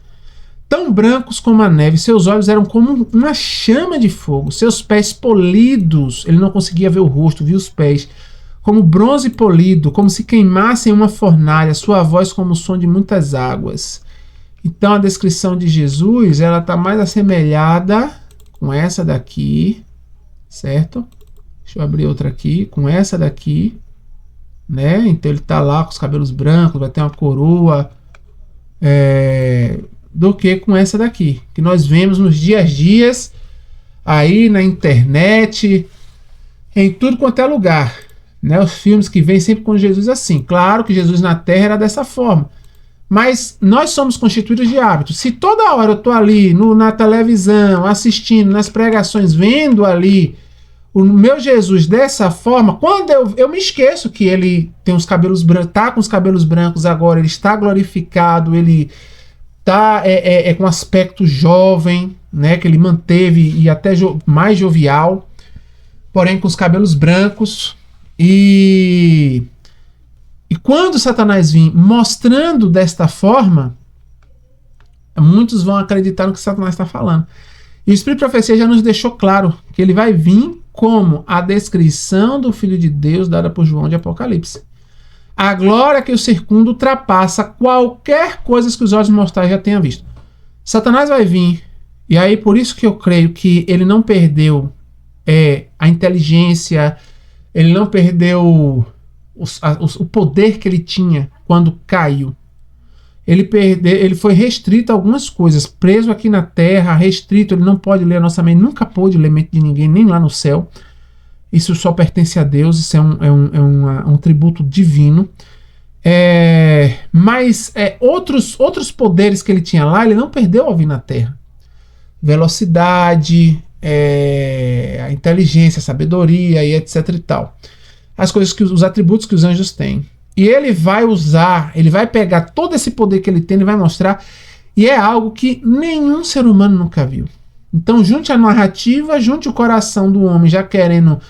Speaker 1: tão brancos como a neve, seus olhos eram como uma chama de fogo, seus pés polidos, ele não conseguia ver o rosto, via os pés, como bronze polido, como se queimassem uma fornalha, sua voz como o som de muitas águas. Então a descrição de Jesus, ela está mais assemelhada com essa daqui, certo? Deixa eu abrir outra aqui, com essa daqui, né? Então ele está lá com os cabelos brancos, vai ter uma coroa, do que com essa daqui, que nós vemos nos dias aí na internet, em tudo quanto é lugar, né? Os filmes que vêm sempre com Jesus assim. Claro que Jesus na Terra era dessa forma, mas nós somos constituídos de hábitos. Se toda hora eu estou ali na televisão, assistindo, nas pregações, vendo ali o meu Jesus dessa forma, quando eu me esqueço que ele tem os cabelos brancos, está com os cabelos brancos agora, ele está glorificado, ele tá com aspecto jovem, né, que ele manteve e até mais jovial, porém com os cabelos brancos. E quando Satanás vir mostrando desta forma, muitos vão acreditar no que Satanás está falando. E o Espírito de Profecia já nos deixou claro que ele vai vir como a descrição do Filho de Deus dada por João de Apocalipse. A glória que o circunda ultrapassa qualquer coisa que os olhos mortais já tenham visto. Satanás vai vir, e aí por isso que eu creio que ele não perdeu a inteligência, ele não perdeu o poder que ele tinha quando caiu. Ele foi restrito a algumas coisas, preso aqui na terra, restrito, ele não pode ler a nossa mente, nunca pôde ler a mente de ninguém, nem lá no céu. Isso só pertence a Deus, isso é um tributo divino. Mas outros poderes que ele tinha lá, ele não perdeu ao vir na Terra. Velocidade, a inteligência, a sabedoria e etc e tal. Os atributos que os anjos têm. E ele vai usar, ele vai pegar todo esse poder que ele tem, ele vai mostrar. E é algo que nenhum ser humano nunca viu. Então junte a narrativa, junte o coração do homem já querendo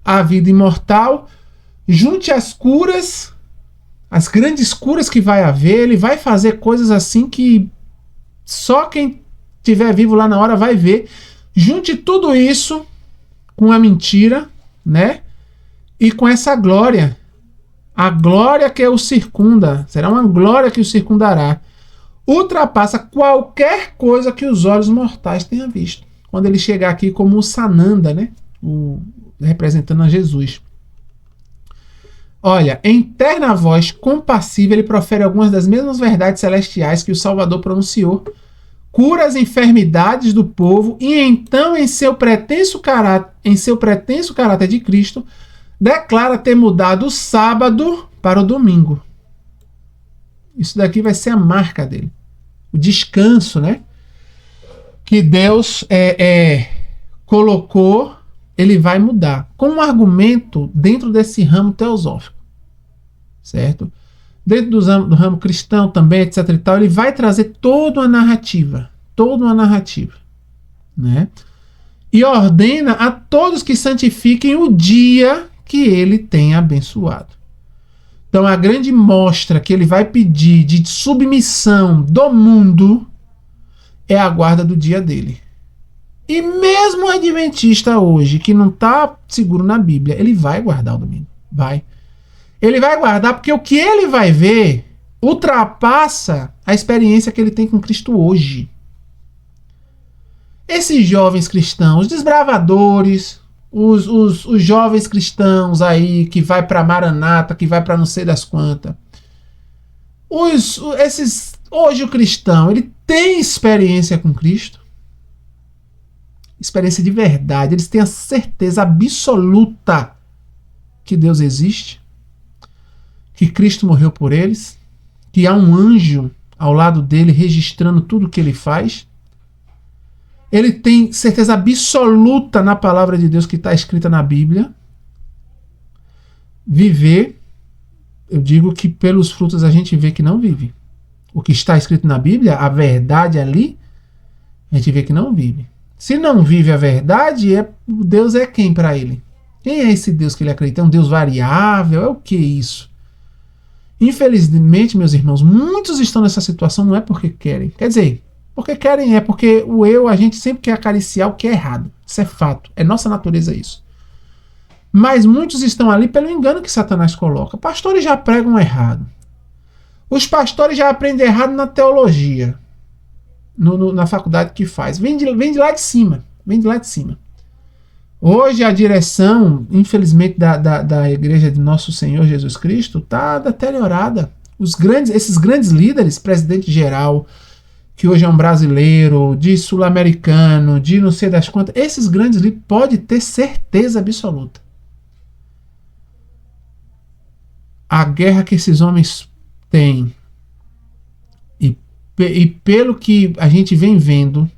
Speaker 1: a vida imortal, junte as curas, as grandes curas que vai haver, ele vai fazer coisas assim que só quem estiver vivo lá na hora vai ver. Junte tudo isso com a mentira, né? E com essa glória. A glória que o circunda. Será uma glória que o circundará. Ultrapassa qualquer coisa que os olhos mortais tenham visto. Quando ele chegar aqui como o Sananda, né? Representando a Jesus. Olha, em terna voz compassiva ele profere algumas das mesmas verdades celestiais que o Salvador pronunciou, cura as enfermidades do povo e então em seu pretenso caráter de Cristo, declara ter mudado o sábado para o domingo. Isso daqui vai ser a marca dele. O descanso, né? Que Deus colocou, ele vai mudar. Com um argumento dentro desse ramo teosófico. Certo? Dentro do ramo cristão também, etc e tal, ele vai trazer toda uma narrativa. Né? E ordena a todos que santifiquem o dia que ele tem abençoado. Então a grande mostra que ele vai pedir de submissão do mundo é a guarda do dia dele. E mesmo o adventista hoje, que não está seguro na Bíblia, ele vai guardar o domingo. Vai. Ele vai guardar porque o que ele vai ver ultrapassa a experiência que ele tem com Cristo hoje. Esses jovens cristãos, desbravadores, os jovens cristãos aí que vai para Maranata, que vai para não sei das quantas. Hoje o cristão, ele tem experiência com Cristo. Experiência de verdade. Eles têm a certeza absoluta que Deus existe, que Cristo morreu por eles, que há um anjo ao lado dele registrando tudo o que ele faz. Ele tem certeza absoluta na palavra de Deus que está escrita na Bíblia. Viver, eu digo que pelos frutos a gente vê que não vive. O que está escrito na Bíblia, a verdade ali, a gente vê que não vive. Se não vive a verdade, Deus é quem para ele? Quem é esse Deus que ele acredita? É um Deus variável? É o que isso? Infelizmente, meus irmãos, muitos estão nessa situação não é porque querem. Quer dizer, porque querem porque a gente sempre quer acariciar o que é errado. Isso é fato. É nossa natureza isso. Mas muitos estão ali pelo engano que Satanás coloca. Pastores já pregam errado. Os pastores já aprendem errado na teologia. Na faculdade que faz. Vem de lá de cima. Vem de lá de cima. Hoje a direção, infelizmente, da igreja de Nosso Senhor Jesus Cristo está deteriorada. Esses grandes líderes, presidente geral, que hoje é um brasileiro, de sul-americano, de não sei das quantas, esses grandes líderes pode ter certeza absoluta. A guerra que esses homens têm e pelo que a gente vem vendo,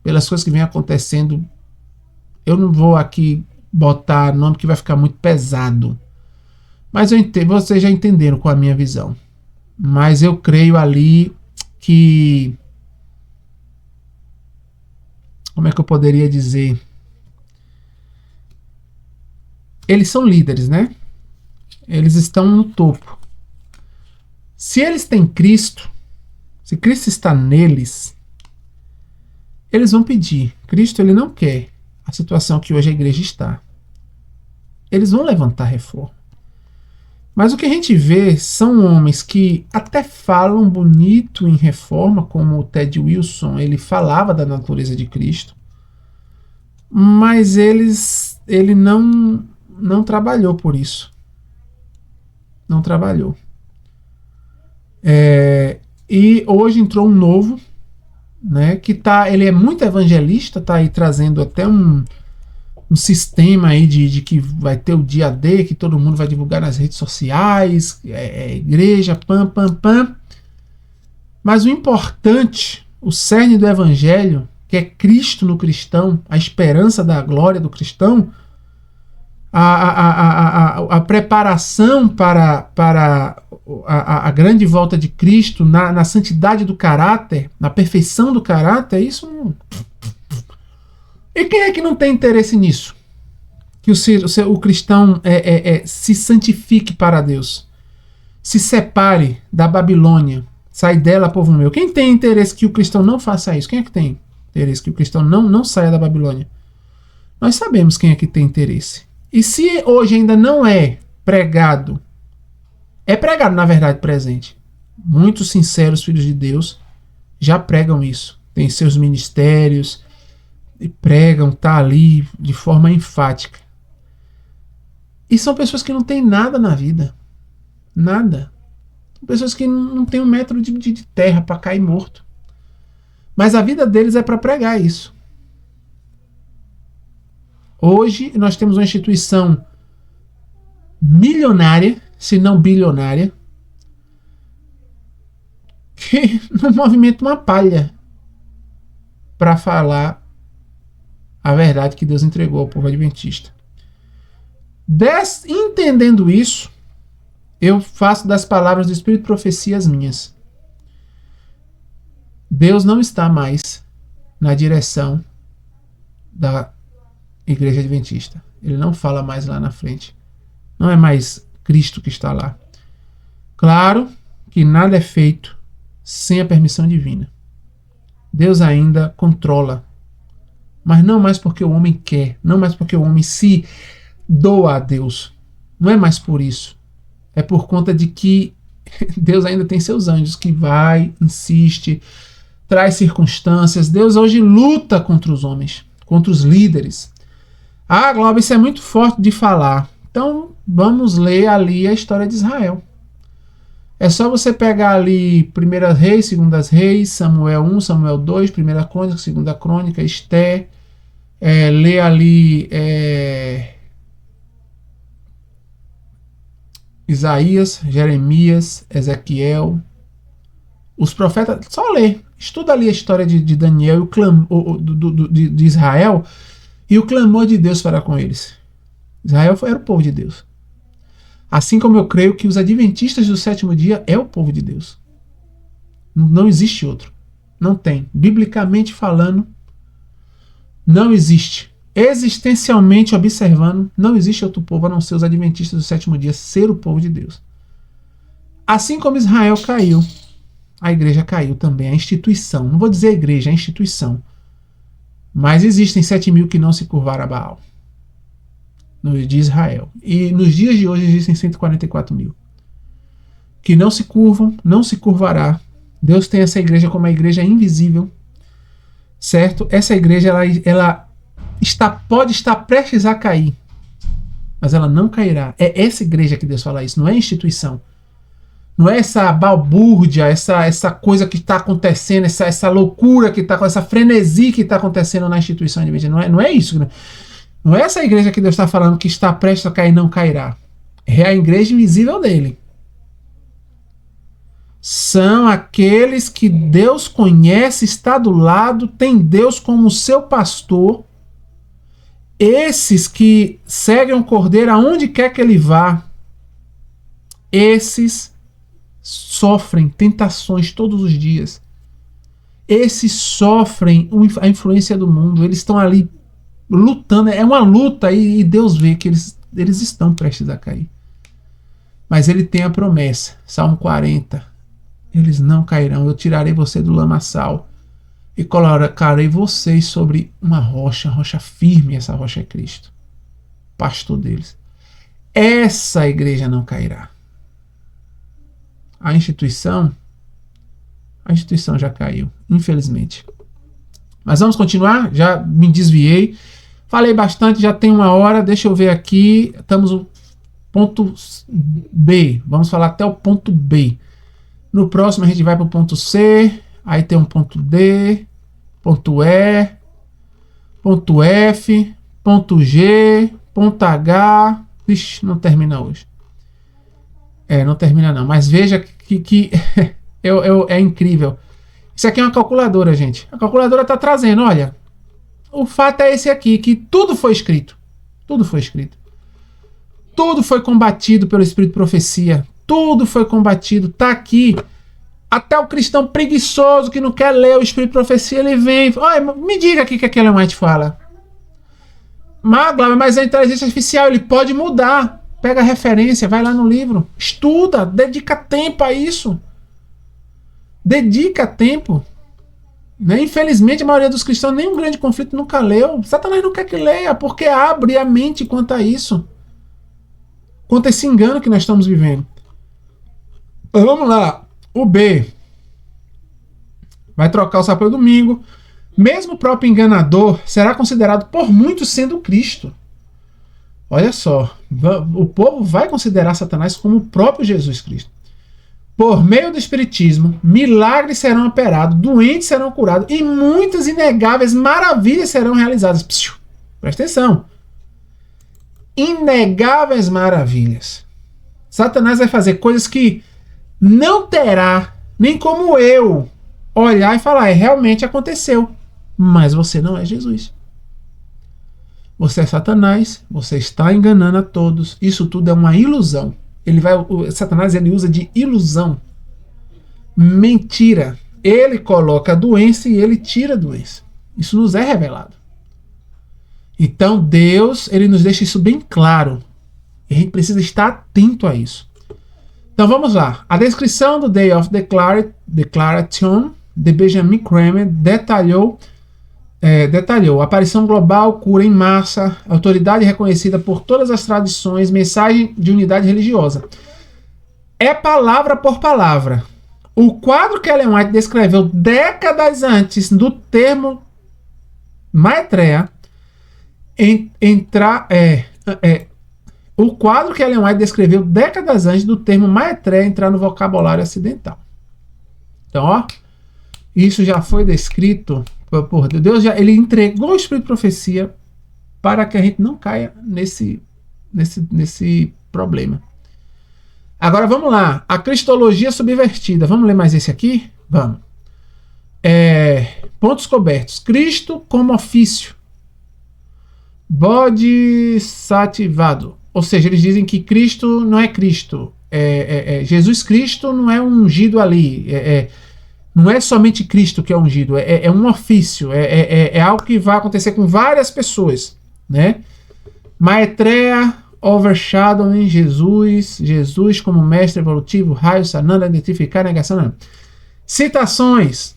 Speaker 1: pelas coisas que vem acontecendo, eu não vou aqui botar nome que vai ficar muito pesado. Mas vocês já entenderam qual é a minha visão. Mas eu creio ali que... Como é que eu poderia dizer? Eles são líderes, né? Eles estão no topo. Se eles têm Cristo, se Cristo está neles, eles vão pedir. Cristo, ele não quer a situação que hoje a igreja está. Eles vão levantar reforma. Mas o que a gente vê são homens que até falam bonito em reforma, como o Ted Wilson, ele falava da natureza de Cristo, mas ele não trabalhou por isso. Não trabalhou. E hoje entrou um novo, né, que ele é muito evangelista, tá aí trazendo até um sistema aí de que vai ter o dia D, que todo mundo vai divulgar nas redes sociais, igreja, pam. Mas o importante, o cerne do evangelho, que é Cristo no cristão, a esperança da glória do cristão, a preparação para a grande volta de Cristo, na santidade do caráter, na perfeição do caráter, isso não... E quem é que não tem interesse nisso? Que o cristão se santifique para Deus, se separe da Babilônia, sai dela, povo meu. Quem tem interesse que o cristão não faça isso? Quem é que tem interesse que o cristão não saia da Babilônia? Nós sabemos quem é que tem interesse. E se hoje ainda não é pregado na verdade presente. Muitos sinceros filhos de Deus já pregam isso. Tem seus ministérios e pregam, tá ali de forma enfática. E são pessoas que não têm nada na vida. Nada. São pessoas que não têm 1 metro de terra para cair morto. Mas a vida deles é para pregar isso. Hoje nós temos uma instituição milionária, se não bilionária, que não movimenta uma palha para falar a verdade que Deus entregou ao povo adventista. Entendendo isso, eu faço das palavras do Espírito Profecia as minhas. Deus não está mais na direção da Igreja Adventista. Ele não fala mais lá na frente. Não é mais Cristo que está lá. Claro que nada é feito sem a permissão divina. Deus ainda controla. Mas não mais porque o homem quer. Não mais porque o homem se doa a Deus. Não é mais por isso. É por conta de que Deus ainda tem seus anjos que vai, insiste, traz circunstâncias. Deus hoje luta contra os homens, contra os líderes. Ah, Glauber, isso é muito forte de falar. Então, vamos ler ali a história de Israel. É só você pegar ali 1 Reis, 2 Reis, Samuel 1, Samuel 2, 1 Crônica, 2 Crônica, Esté, ler ali Isaías, Jeremias, Ezequiel, os profetas, só ler. Estuda ali a história de Daniel e de Israel e o clamor de Deus para com eles. Israel era o povo de Deus. Assim como eu creio que os adventistas do 7º dia é o povo de Deus. Não existe outro. Não tem. Biblicamente falando, não existe. Existencialmente observando, não existe outro povo a não ser os adventistas do 7º dia ser o povo de Deus. Assim como Israel caiu, a igreja caiu também, a instituição. Não vou dizer a igreja, a instituição. Mas existem 7.000 que não se curvaram a Baal. De Israel. E nos dias de hoje existem 144.000 que não se curvam, não se curvará. Deus tem essa igreja como a igreja invisível, certo? Essa igreja ela pode estar prestes a cair, mas ela não cairá. É essa igreja que Deus fala isso, não é instituição. Não é essa balbúrdia, essa coisa que está acontecendo, essa loucura que está, essa frenesi que está acontecendo na instituição adventista. Não é isso, né? Não é essa igreja que Deus está falando que está prestes a cair e não cairá. É a igreja invisível dele. São aqueles que Deus conhece, está do lado, tem Deus como seu pastor. Esses que seguem o Cordeiro aonde quer que ele vá. Esses sofrem tentações todos os dias. Esses sofrem a influência do mundo. Eles estão ali lutando, é uma luta e Deus vê que eles estão prestes a cair. Mas ele tem a promessa, Salmo 40, eles não cairão, eu tirarei você do lamaçal e colocarei vocês sobre uma rocha firme, essa rocha é Cristo, pastor deles. Essa igreja não cairá. A instituição já caiu, infelizmente. Mas vamos continuar, já me desviei. Falei bastante, já tem 1 hora, deixa eu ver aqui. Estamos no ponto B, vamos falar até o ponto B. No próximo a gente vai para o ponto C, aí tem um ponto D, ponto E, ponto F, ponto G, ponto H. Ixi, não termina hoje. Não termina não, mas veja que é incrível. Isso aqui é uma calculadora, gente. A calculadora está trazendo, olha, o fato é esse aqui, que tudo foi escrito. Tudo foi escrito. Tudo foi combatido pelo Espírito de Profecia. tudo foi combatido, tá aqui. Até o cristão preguiçoso que não quer ler o Espírito de Profecia, ele vem, olha, me diga aqui o que a Ellen White fala. Mas a inteligência artificial, ele pode mudar. Pega a referência, vai lá no livro, estuda, dedica tempo a isso. Dedica tempo. Né? Infelizmente, a maioria dos cristãos nem um grande conflito nunca leu. Satanás não quer que leia, porque abre a mente quanto a isso. Quanto a esse engano que nós estamos vivendo. Mas vamos lá. O B vai trocar o sapo pelo domingo. Mesmo o próprio enganador será considerado por muitos sendo Cristo. Olha só, o povo vai considerar Satanás como o próprio Jesus Cristo. Por meio do Espiritismo, milagres serão operados, doentes serão curados e muitas inegáveis maravilhas serão realizadas. Psiu, presta atenção. Inegáveis maravilhas. Satanás vai fazer coisas que não terá nem como eu olhar e falar, realmente aconteceu. Mas você não é Jesus. Você é Satanás, você está enganando a todos. Isso tudo é uma ilusão. Satanás ele usa de ilusão. Mentira. Ele coloca a doença e ele tira a doença. Isso nos é revelado. Então Deus, ele nos deixa isso bem claro. E a gente precisa estar atento a isso. Então vamos lá. A descrição do Day of Declaration de Benjamin Kramer detalhou aparição global, cura em massa, autoridade reconhecida por todas as tradições, mensagem de unidade religiosa. É palavra por palavra. O quadro que Ellen White descreveu décadas antes do termo Maitreya o quadro que Ellen White descreveu décadas antes do termo Maitreya entrar no vocabulário ocidental. Então, ó, isso já foi descrito por Deus, ele entregou o Espírito de Profecia para que a gente não caia nesse problema. Agora vamos lá, a cristologia subvertida. Vamos ler mais esse aqui? Vamos. Pontos cobertos. Cristo como ofício. Bodhisattvado. Ou seja, eles dizem que Cristo não é Cristo. Jesus Cristo não é ungido ali. Não é somente Cristo que é ungido. É um ofício. É algo que vai acontecer com várias pessoas. Né? Maitreya, overshadowing Jesus como mestre evolutivo, raio, sananda, identificar, negação. Não. Citações.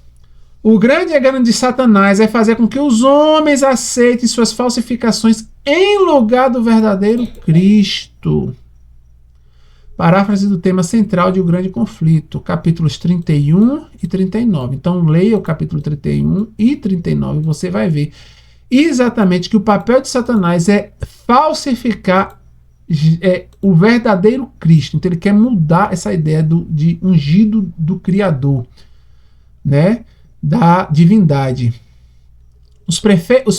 Speaker 1: O grande engano de Satanás é fazer com que os homens aceitem suas falsificações em lugar do verdadeiro Cristo. Paráfrase do tema central de O Grande Conflito, capítulos 31 e 39. Então leia o capítulo 31 e 39 e você vai ver exatamente que o papel de Satanás é falsificar o verdadeiro Cristo. Então ele quer mudar essa ideia de ungido do Criador, né? Da divindade. Os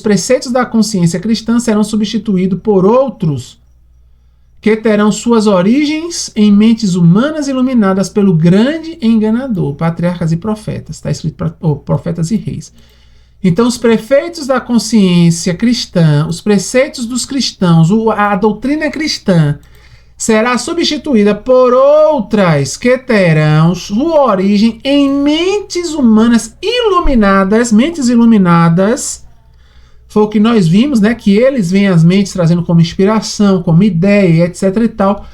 Speaker 1: preceitos da consciência cristã serão substituídos por outros que terão suas origens em mentes humanas iluminadas pelo grande enganador, patriarcas e profetas. Está escrito profetas e reis. Então, os preceitos da consciência cristã, os preceitos dos cristãos, a doutrina cristã será substituída por outras que terão sua origem em mentes humanas iluminadas, foi o que nós vimos, né, que eles vêm as mentes trazendo como inspiração, como ideia, etc e tal,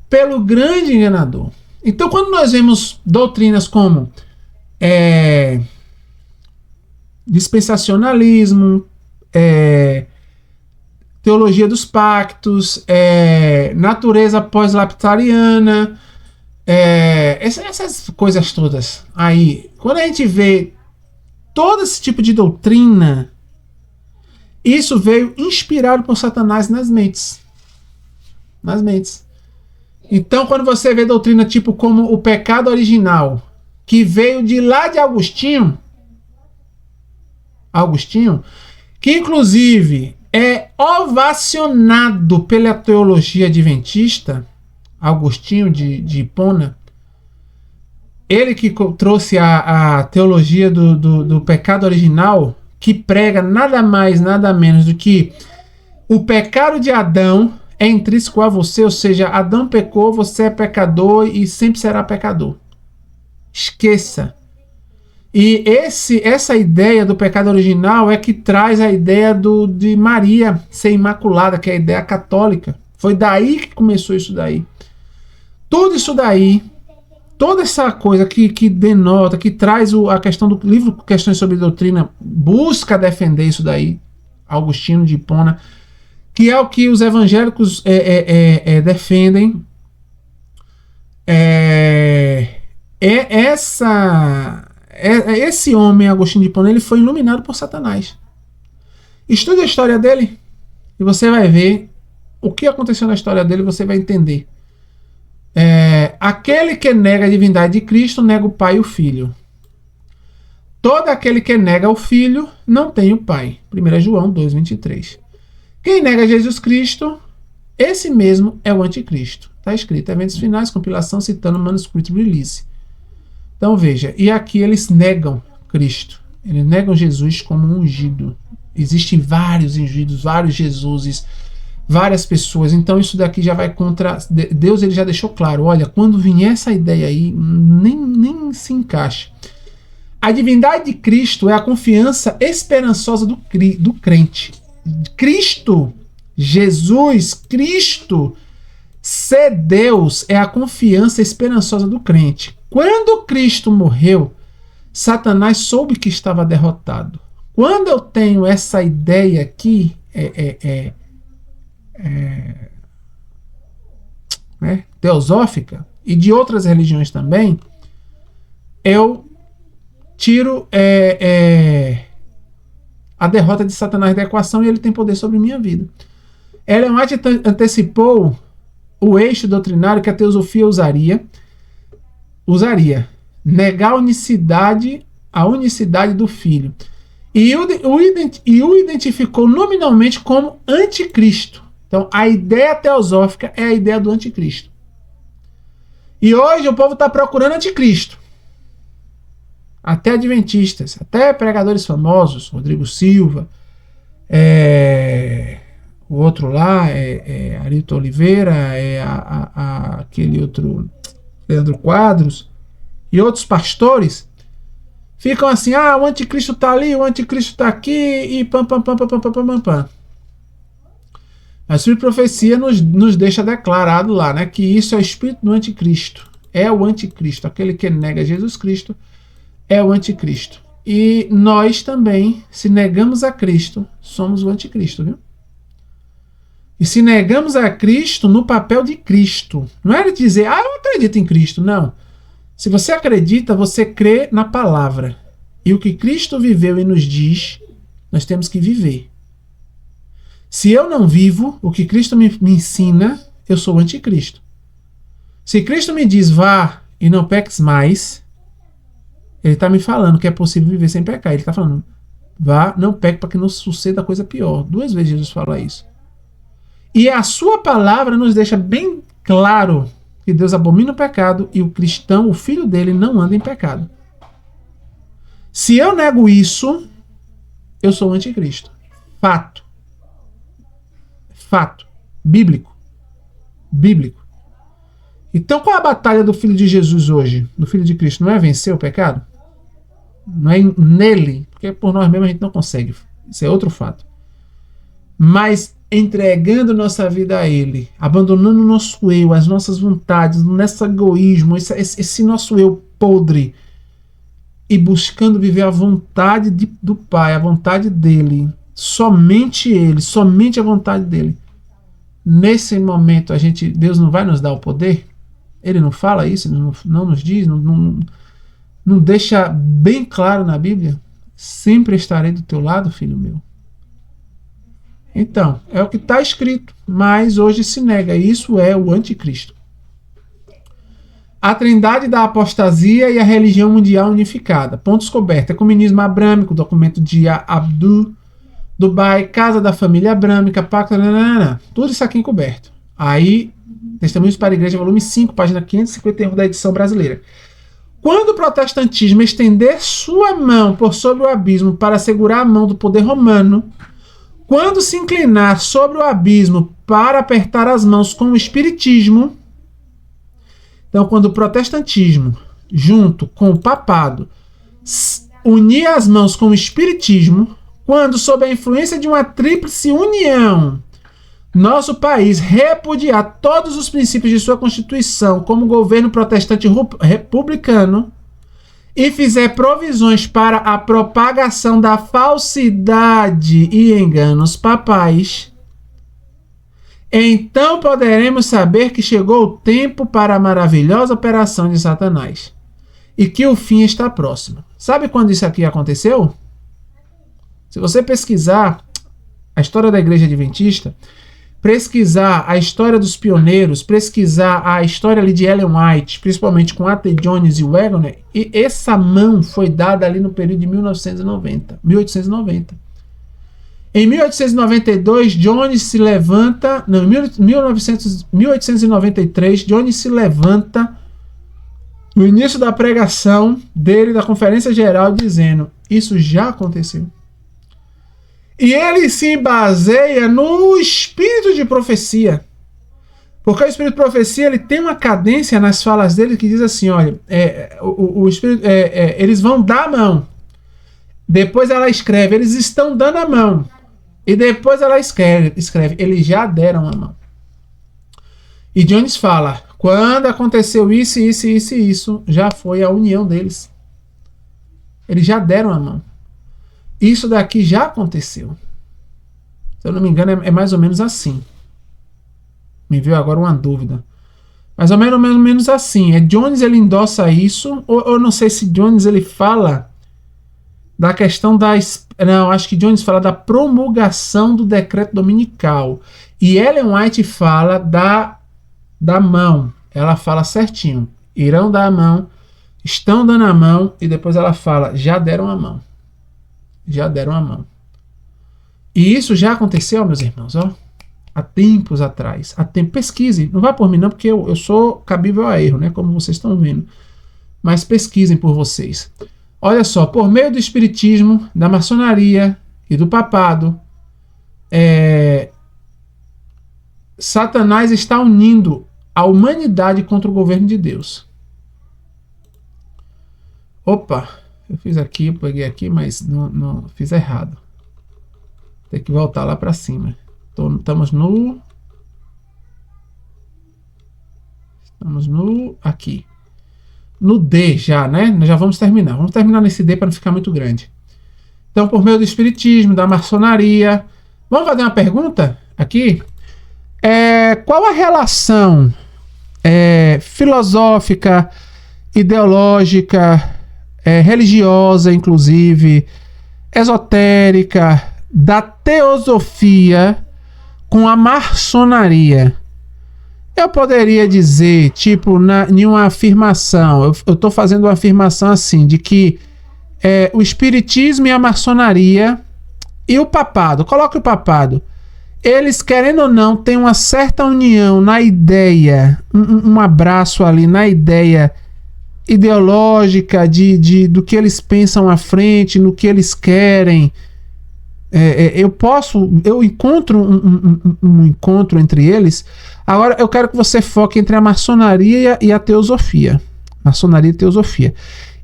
Speaker 1: pelo grande enganador. Então, quando nós vemos doutrinas como dispensacionalismo, teologia dos pactos, natureza pós-laptariana, essas coisas todas aí, quando a gente vê todo esse tipo de doutrina, isso veio inspirado por Satanás nas mentes. Então, quando você vê doutrina tipo como o pecado original, que veio de lá de Agostinho, que inclusive é ovacionado pela teologia adventista, Agostinho de Hipona, ele que trouxe a teologia do pecado original, que prega nada mais, nada menos do que o pecado de Adão é intrínseco a você, ou seja, Adão pecou, você é pecador e sempre será pecador. Esqueça. E essa ideia do pecado original é que traz a ideia de Maria ser imaculada, que é a ideia católica. Foi daí que começou isso daí. Tudo isso daí, toda essa coisa que denota, que traz a questão do livro Questões sobre Doutrina, busca defender isso daí, Agostinho de Hipona, que é o que os evangélicos defendem. Esse homem, Agostinho de Hipona, ele foi iluminado por Satanás. Estude a história dele e você vai ver o que aconteceu na história dele, você vai entender. Aquele que nega a divindade de Cristo nega o Pai e o Filho. Todo aquele que nega o Filho não tem o Pai. 1 João 2,23. Quem nega Jesus Cristo, esse mesmo é o anticristo. Está escrito, eventos finais, compilação, citando o manuscrito release. Então veja, e aqui eles negam Cristo. Eles negam Jesus como um ungido. Existem vários ungidos, vários Jesuses, várias pessoas. Então isso daqui já vai contra... Deus ele já deixou claro, olha, quando vier essa ideia aí, nem se encaixa. A divindade de Cristo é a confiança esperançosa do crente. Cristo, Jesus, Cristo, ser Deus é a confiança esperançosa do crente. Quando Cristo morreu, Satanás soube que estava derrotado. Quando eu tenho essa ideia aqui, teosófica, e de outras religiões também, eu tiro a derrota de Satanás da equação e ele tem poder sobre minha vida. Ellen White antecipou o eixo doutrinário que a teosofia usaria, negar a unicidade do Filho, e o identificou nominalmente como anticristo. Então a ideia teosófica é a ideia do anticristo. E hoje o povo está procurando anticristo. Até adventistas, até pregadores famosos, Rodrigo Silva, o outro lá, Arito Oliveira, aquele outro, Leandro Quadros, e outros pastores, ficam assim, o anticristo está ali, o anticristo está aqui, e pam. A Espírito Profecia nos deixa declarado lá, né, que isso é o espírito do anticristo, é o anticristo, aquele que nega Jesus Cristo, é o anticristo. E nós também, se negamos a Cristo, somos o anticristo, viu? E se negamos a Cristo no papel de Cristo, não é dizer, eu acredito em Cristo, não. Se você acredita, você crê na palavra. E o que Cristo viveu e nos diz, nós temos que viver. Se eu não vivo o que Cristo me ensina, eu sou o anticristo. Se Cristo me diz, vá e não peques mais, ele está me falando que é possível viver sem pecar. Ele está falando, vá, não peque para que não suceda coisa pior. 2 vezes Jesus fala isso. E a sua palavra nos deixa bem claro que Deus abomina o pecado e o cristão, o filho dele, não anda em pecado. Se eu nego isso, eu sou o anticristo. Fato. Bíblico. Então qual é a batalha do Filho de Jesus hoje? Do Filho de Cristo? Não é vencer o pecado? Não é nele? Porque por nós mesmos a gente não consegue. Isso é outro fato. Mas entregando nossa vida a Ele, abandonando o nosso eu, as nossas vontades, nosso egoísmo, esse nosso eu podre, e buscando viver a vontade do Pai, a vontade dEle, somente Ele, somente a vontade dEle. Nesse momento, Deus não vai nos dar o poder? Ele não fala isso, ele não nos diz, não deixa bem claro na Bíblia? Sempre estarei do teu lado, filho meu. Então, é o que está escrito, mas hoje se nega. Isso é o anticristo. A trindade da apostasia e a religião mundial unificada. Pontos cobertos. Ecumenismo abrâmico, documento de Abdu, Dubai, Casa da Família Abrâmica, Pacto, tudo isso aqui encoberto. Aí, Testemunhos para a Igreja, volume 5, página 551 da edição brasileira. Quando o protestantismo estender sua mão por sobre o abismo para segurar a mão do poder romano, Quando se inclinar sobre o abismo para apertar as mãos com o espiritismo, então quando o protestantismo, junto com o papado, unir as mãos com o espiritismo, quando sob a influência de uma tríplice união, nosso país repudiar todos os princípios de sua Constituição como governo protestante republicano e fizer provisões para a propagação da falsidade e enganos papais, então poderemos saber que chegou o tempo para a maravilhosa operação de Satanás e que o fim está próximo. Sabe quando isso aqui aconteceu? Se você pesquisar a história da Igreja Adventista, pesquisar a história dos pioneiros, pesquisar a história ali de Ellen White, principalmente com A.T. Jones e Wagner, e essa mão foi dada ali no período de 1890. Em 1892, Jones se levanta, não, em 1893, Jones se levanta no início da pregação dele, da Conferência Geral, dizendo, isso já aconteceu. E ele se baseia no espírito de profecia. Porque o espírito de profecia ele tem uma cadência nas falas dele que diz assim, olha, eles vão dar a mão. Depois ela escreve, eles estão dando a mão. E depois ela escreve, eles já deram a mão. E Jones fala, quando aconteceu isso, já foi a união deles. Eles já deram a mão. Isso daqui já aconteceu. Se eu não me engano, é mais ou menos assim. Me veio agora uma dúvida. Mais ou menos assim. Jones ele endossa isso, ou não sei se Jones ele fala da questão não, acho que Jones fala da promulgação do decreto dominical. E Ellen White fala da mão. Ela fala certinho. Irão dar a mão, estão dando a mão, e depois ela fala, já deram a mão. Já deram a mão. E isso já aconteceu, meus irmãos, ó, há tempos atrás. Pesquise, não vá por mim não, porque eu sou cabível a erro, né, como vocês estão vendo. Mas pesquisem por vocês. Olha só, por meio do espiritismo, da maçonaria e do papado, Satanás está unindo a humanidade contra o governo de Deus. Opa! Eu fiz aqui, eu peguei aqui, mas não fiz errado. Tem que voltar lá para cima. Estamos no aqui. No D já, né? Nós já vamos terminar. Vamos terminar nesse D para não ficar muito grande. Então, por meio do espiritismo, da maçonaria. Vamos fazer uma pergunta aqui? Qual a relação filosófica, ideológica, religiosa, inclusive, esotérica, da teosofia com a maçonaria? Eu poderia dizer, tipo, em uma afirmação, eu estou fazendo uma afirmação assim, de que o espiritismo e a maçonaria e o papado, coloque o papado, eles, querendo ou não, têm uma certa união na ideia, um abraço ali na ideia ideológica do que eles pensam à frente, no que eles querem. Eu encontro um encontro entre eles. Agora eu quero que você foque entre a maçonaria e a teosofia. Maçonaria e teosofia.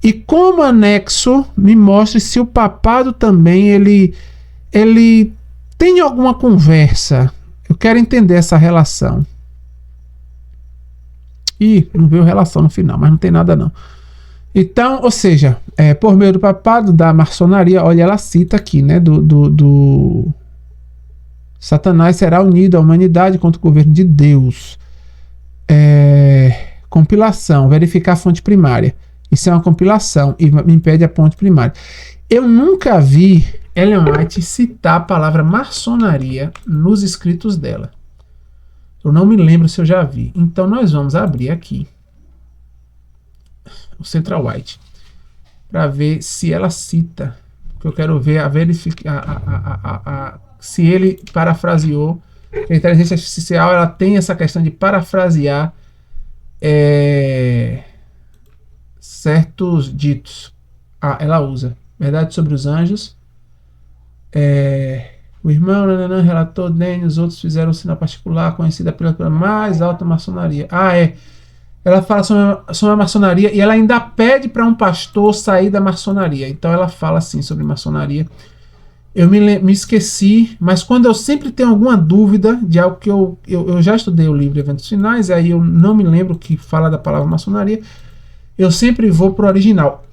Speaker 1: E como anexo, me mostre se o papado também ele tem alguma conversa. Eu quero entender essa relação. Ih, não veio relação no final, mas não tem nada não. Então, ou seja, por meio do papado, da maçonaria, olha, ela cita aqui, né, do Satanás será unido à humanidade contra o governo de Deus. Compilação, verificar a fonte primária. Isso é uma compilação e me impede a fonte primária. Eu nunca vi Ellen White citar a palavra maçonaria nos escritos dela. Eu não me lembro se eu já vi. Então nós vamos abrir aqui o Central White para ver se ela cita. Porque eu quero ver se ele parafraseou. A inteligência artificial ela tem essa questão de parafrasear certos ditos. Ela usa verdade sobre os anjos. O irmão nananã, relatou, Dene, os outros fizeram um sinal particular, conhecida pela mais alta maçonaria. Ah, é. Ela fala sobre a maçonaria e ela ainda pede para um pastor sair da maçonaria. Então ela fala assim sobre maçonaria. Eu me esqueci, mas quando eu sempre tenho alguma dúvida de algo que eu já estudei o livro Eventos Finais, aí eu não me lembro que fala da palavra maçonaria, eu sempre vou para o original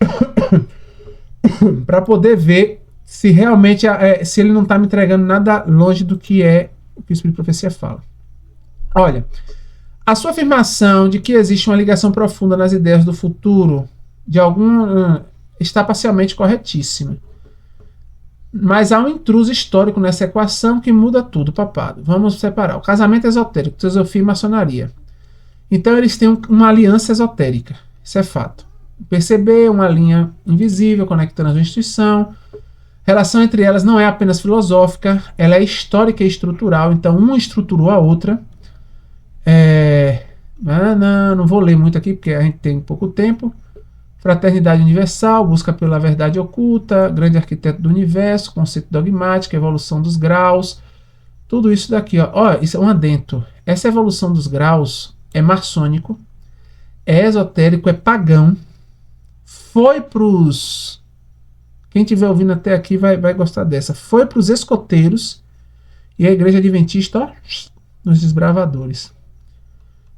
Speaker 1: para poder ver se realmente se ele não está me entregando nada longe do que é o que o Espírito de Profecia fala. Olha, a sua afirmação de que existe uma ligação profunda nas ideias do futuro de algum está parcialmente corretíssima. Mas há um intruso histórico nessa equação que muda tudo, papado. Vamos separar o casamento esotérico, teosofia e maçonaria. Então eles têm uma aliança esotérica. Isso é fato. Perceber uma linha invisível conectando as instituições. Relação entre elas não é apenas filosófica, ela é histórica e estrutural. Então uma estruturou a outra. Não vou ler muito aqui porque a gente tem pouco tempo. Fraternidade universal, busca pela verdade oculta, grande arquiteto do universo, conceito dogmático, evolução dos graus, tudo isso daqui, ó, isso é um adendo. Essa evolução dos graus é maçônico, é esotérico, é pagão, foi pros... Quem estiver ouvindo até aqui vai gostar dessa. Foi pros escoteiros e a igreja adventista, ó, nos desbravadores.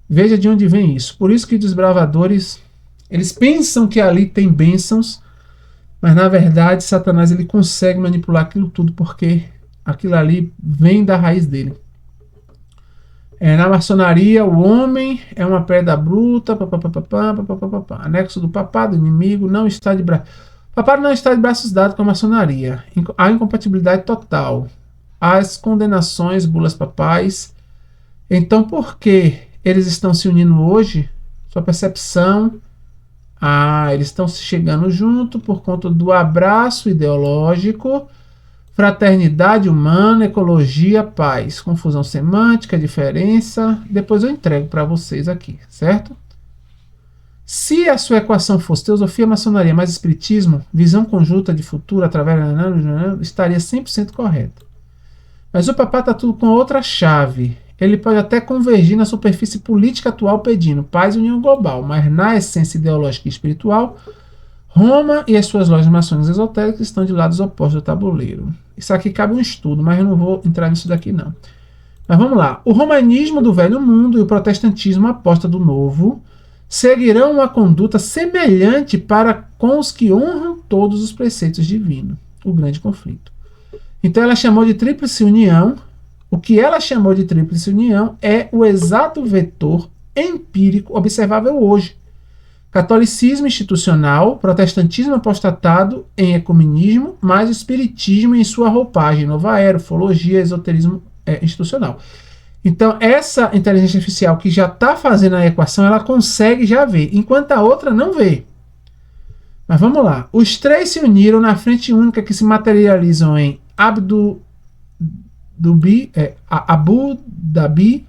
Speaker 1: Veja de onde vem isso. Por isso que os desbravadores... Eles pensam que ali tem bênçãos, mas na verdade Satanás ele consegue manipular aquilo tudo porque aquilo ali vem da raiz dele. Na maçonaria, o homem é uma pedra bruta, anexo do papado, inimigo, não está de braços. O papado não está de braços dados com a maçonaria. Há incompatibilidade total. As condenações, bulas papais. Então, por que eles estão se unindo hoje? Sua percepção... eles estão se chegando junto por conta do abraço ideológico, fraternidade humana, ecologia, paz, confusão semântica, diferença. Depois eu entrego para vocês aqui, certo? Se a sua equação fosse teosofia, maçonaria mais espiritismo, visão conjunta de futuro através estaria 100% correta. Mas o papá está tudo com outra chave. Ele pode até convergir na superfície política atual pedindo paz e união global, mas na essência ideológica e espiritual, Roma e as suas lojas maçônicas esotéricas estão de lados opostos do tabuleiro. Isso aqui cabe um estudo, mas eu não vou entrar nisso daqui não. Mas vamos lá. O romanismo do velho mundo e o protestantismo aposta do novo seguirão uma conduta semelhante para com os que honram todos os preceitos divinos. O grande conflito. Então ela chamou de tríplice união. O que ela chamou de tríplice união é o exato vetor empírico observável hoje. Catolicismo institucional, protestantismo apostatado em ecumenismo, mais o espiritismo em sua roupagem, nova era, ufologia, esoterismo institucional. Então, essa inteligência artificial que já está fazendo a equação, ela consegue já ver, enquanto a outra não vê. Mas vamos lá. Os três se uniram na frente única que se materializam em Abu Dhabi,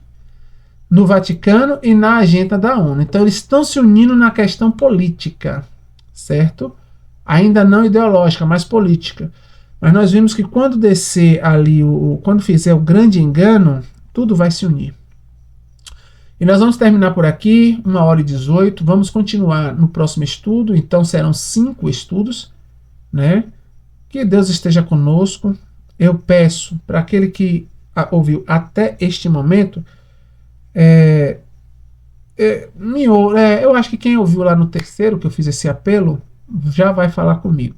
Speaker 1: no Vaticano e na agenda da ONU. Então eles estão se unindo na questão política, certo? Ainda não ideológica, mas política. Mas nós vimos que quando descer ali, quando fizer o grande engano, tudo vai se unir. E nós vamos terminar por aqui, 1h18. Vamos continuar no próximo estudo. Então serão 5 estudos, né? Que Deus esteja conosco. Eu peço para aquele que ouviu até este momento, eu acho que quem ouviu lá no terceiro, que eu fiz esse apelo, já vai falar comigo.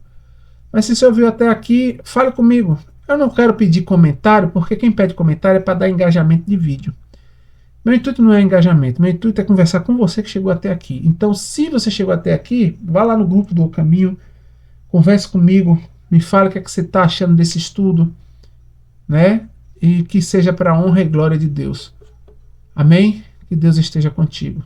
Speaker 1: Mas se você ouviu até aqui, fale comigo. Eu não quero pedir comentário, porque quem pede comentário é para dar engajamento de vídeo. Meu intuito não é engajamento, meu intuito é conversar com você que chegou até aqui. Então, se você chegou até aqui, vá lá no grupo do O Caminho, converse comigo, me fale o que é que você está achando desse estudo, né? E que seja para a honra e glória de Deus. Amém? Que Deus esteja contigo.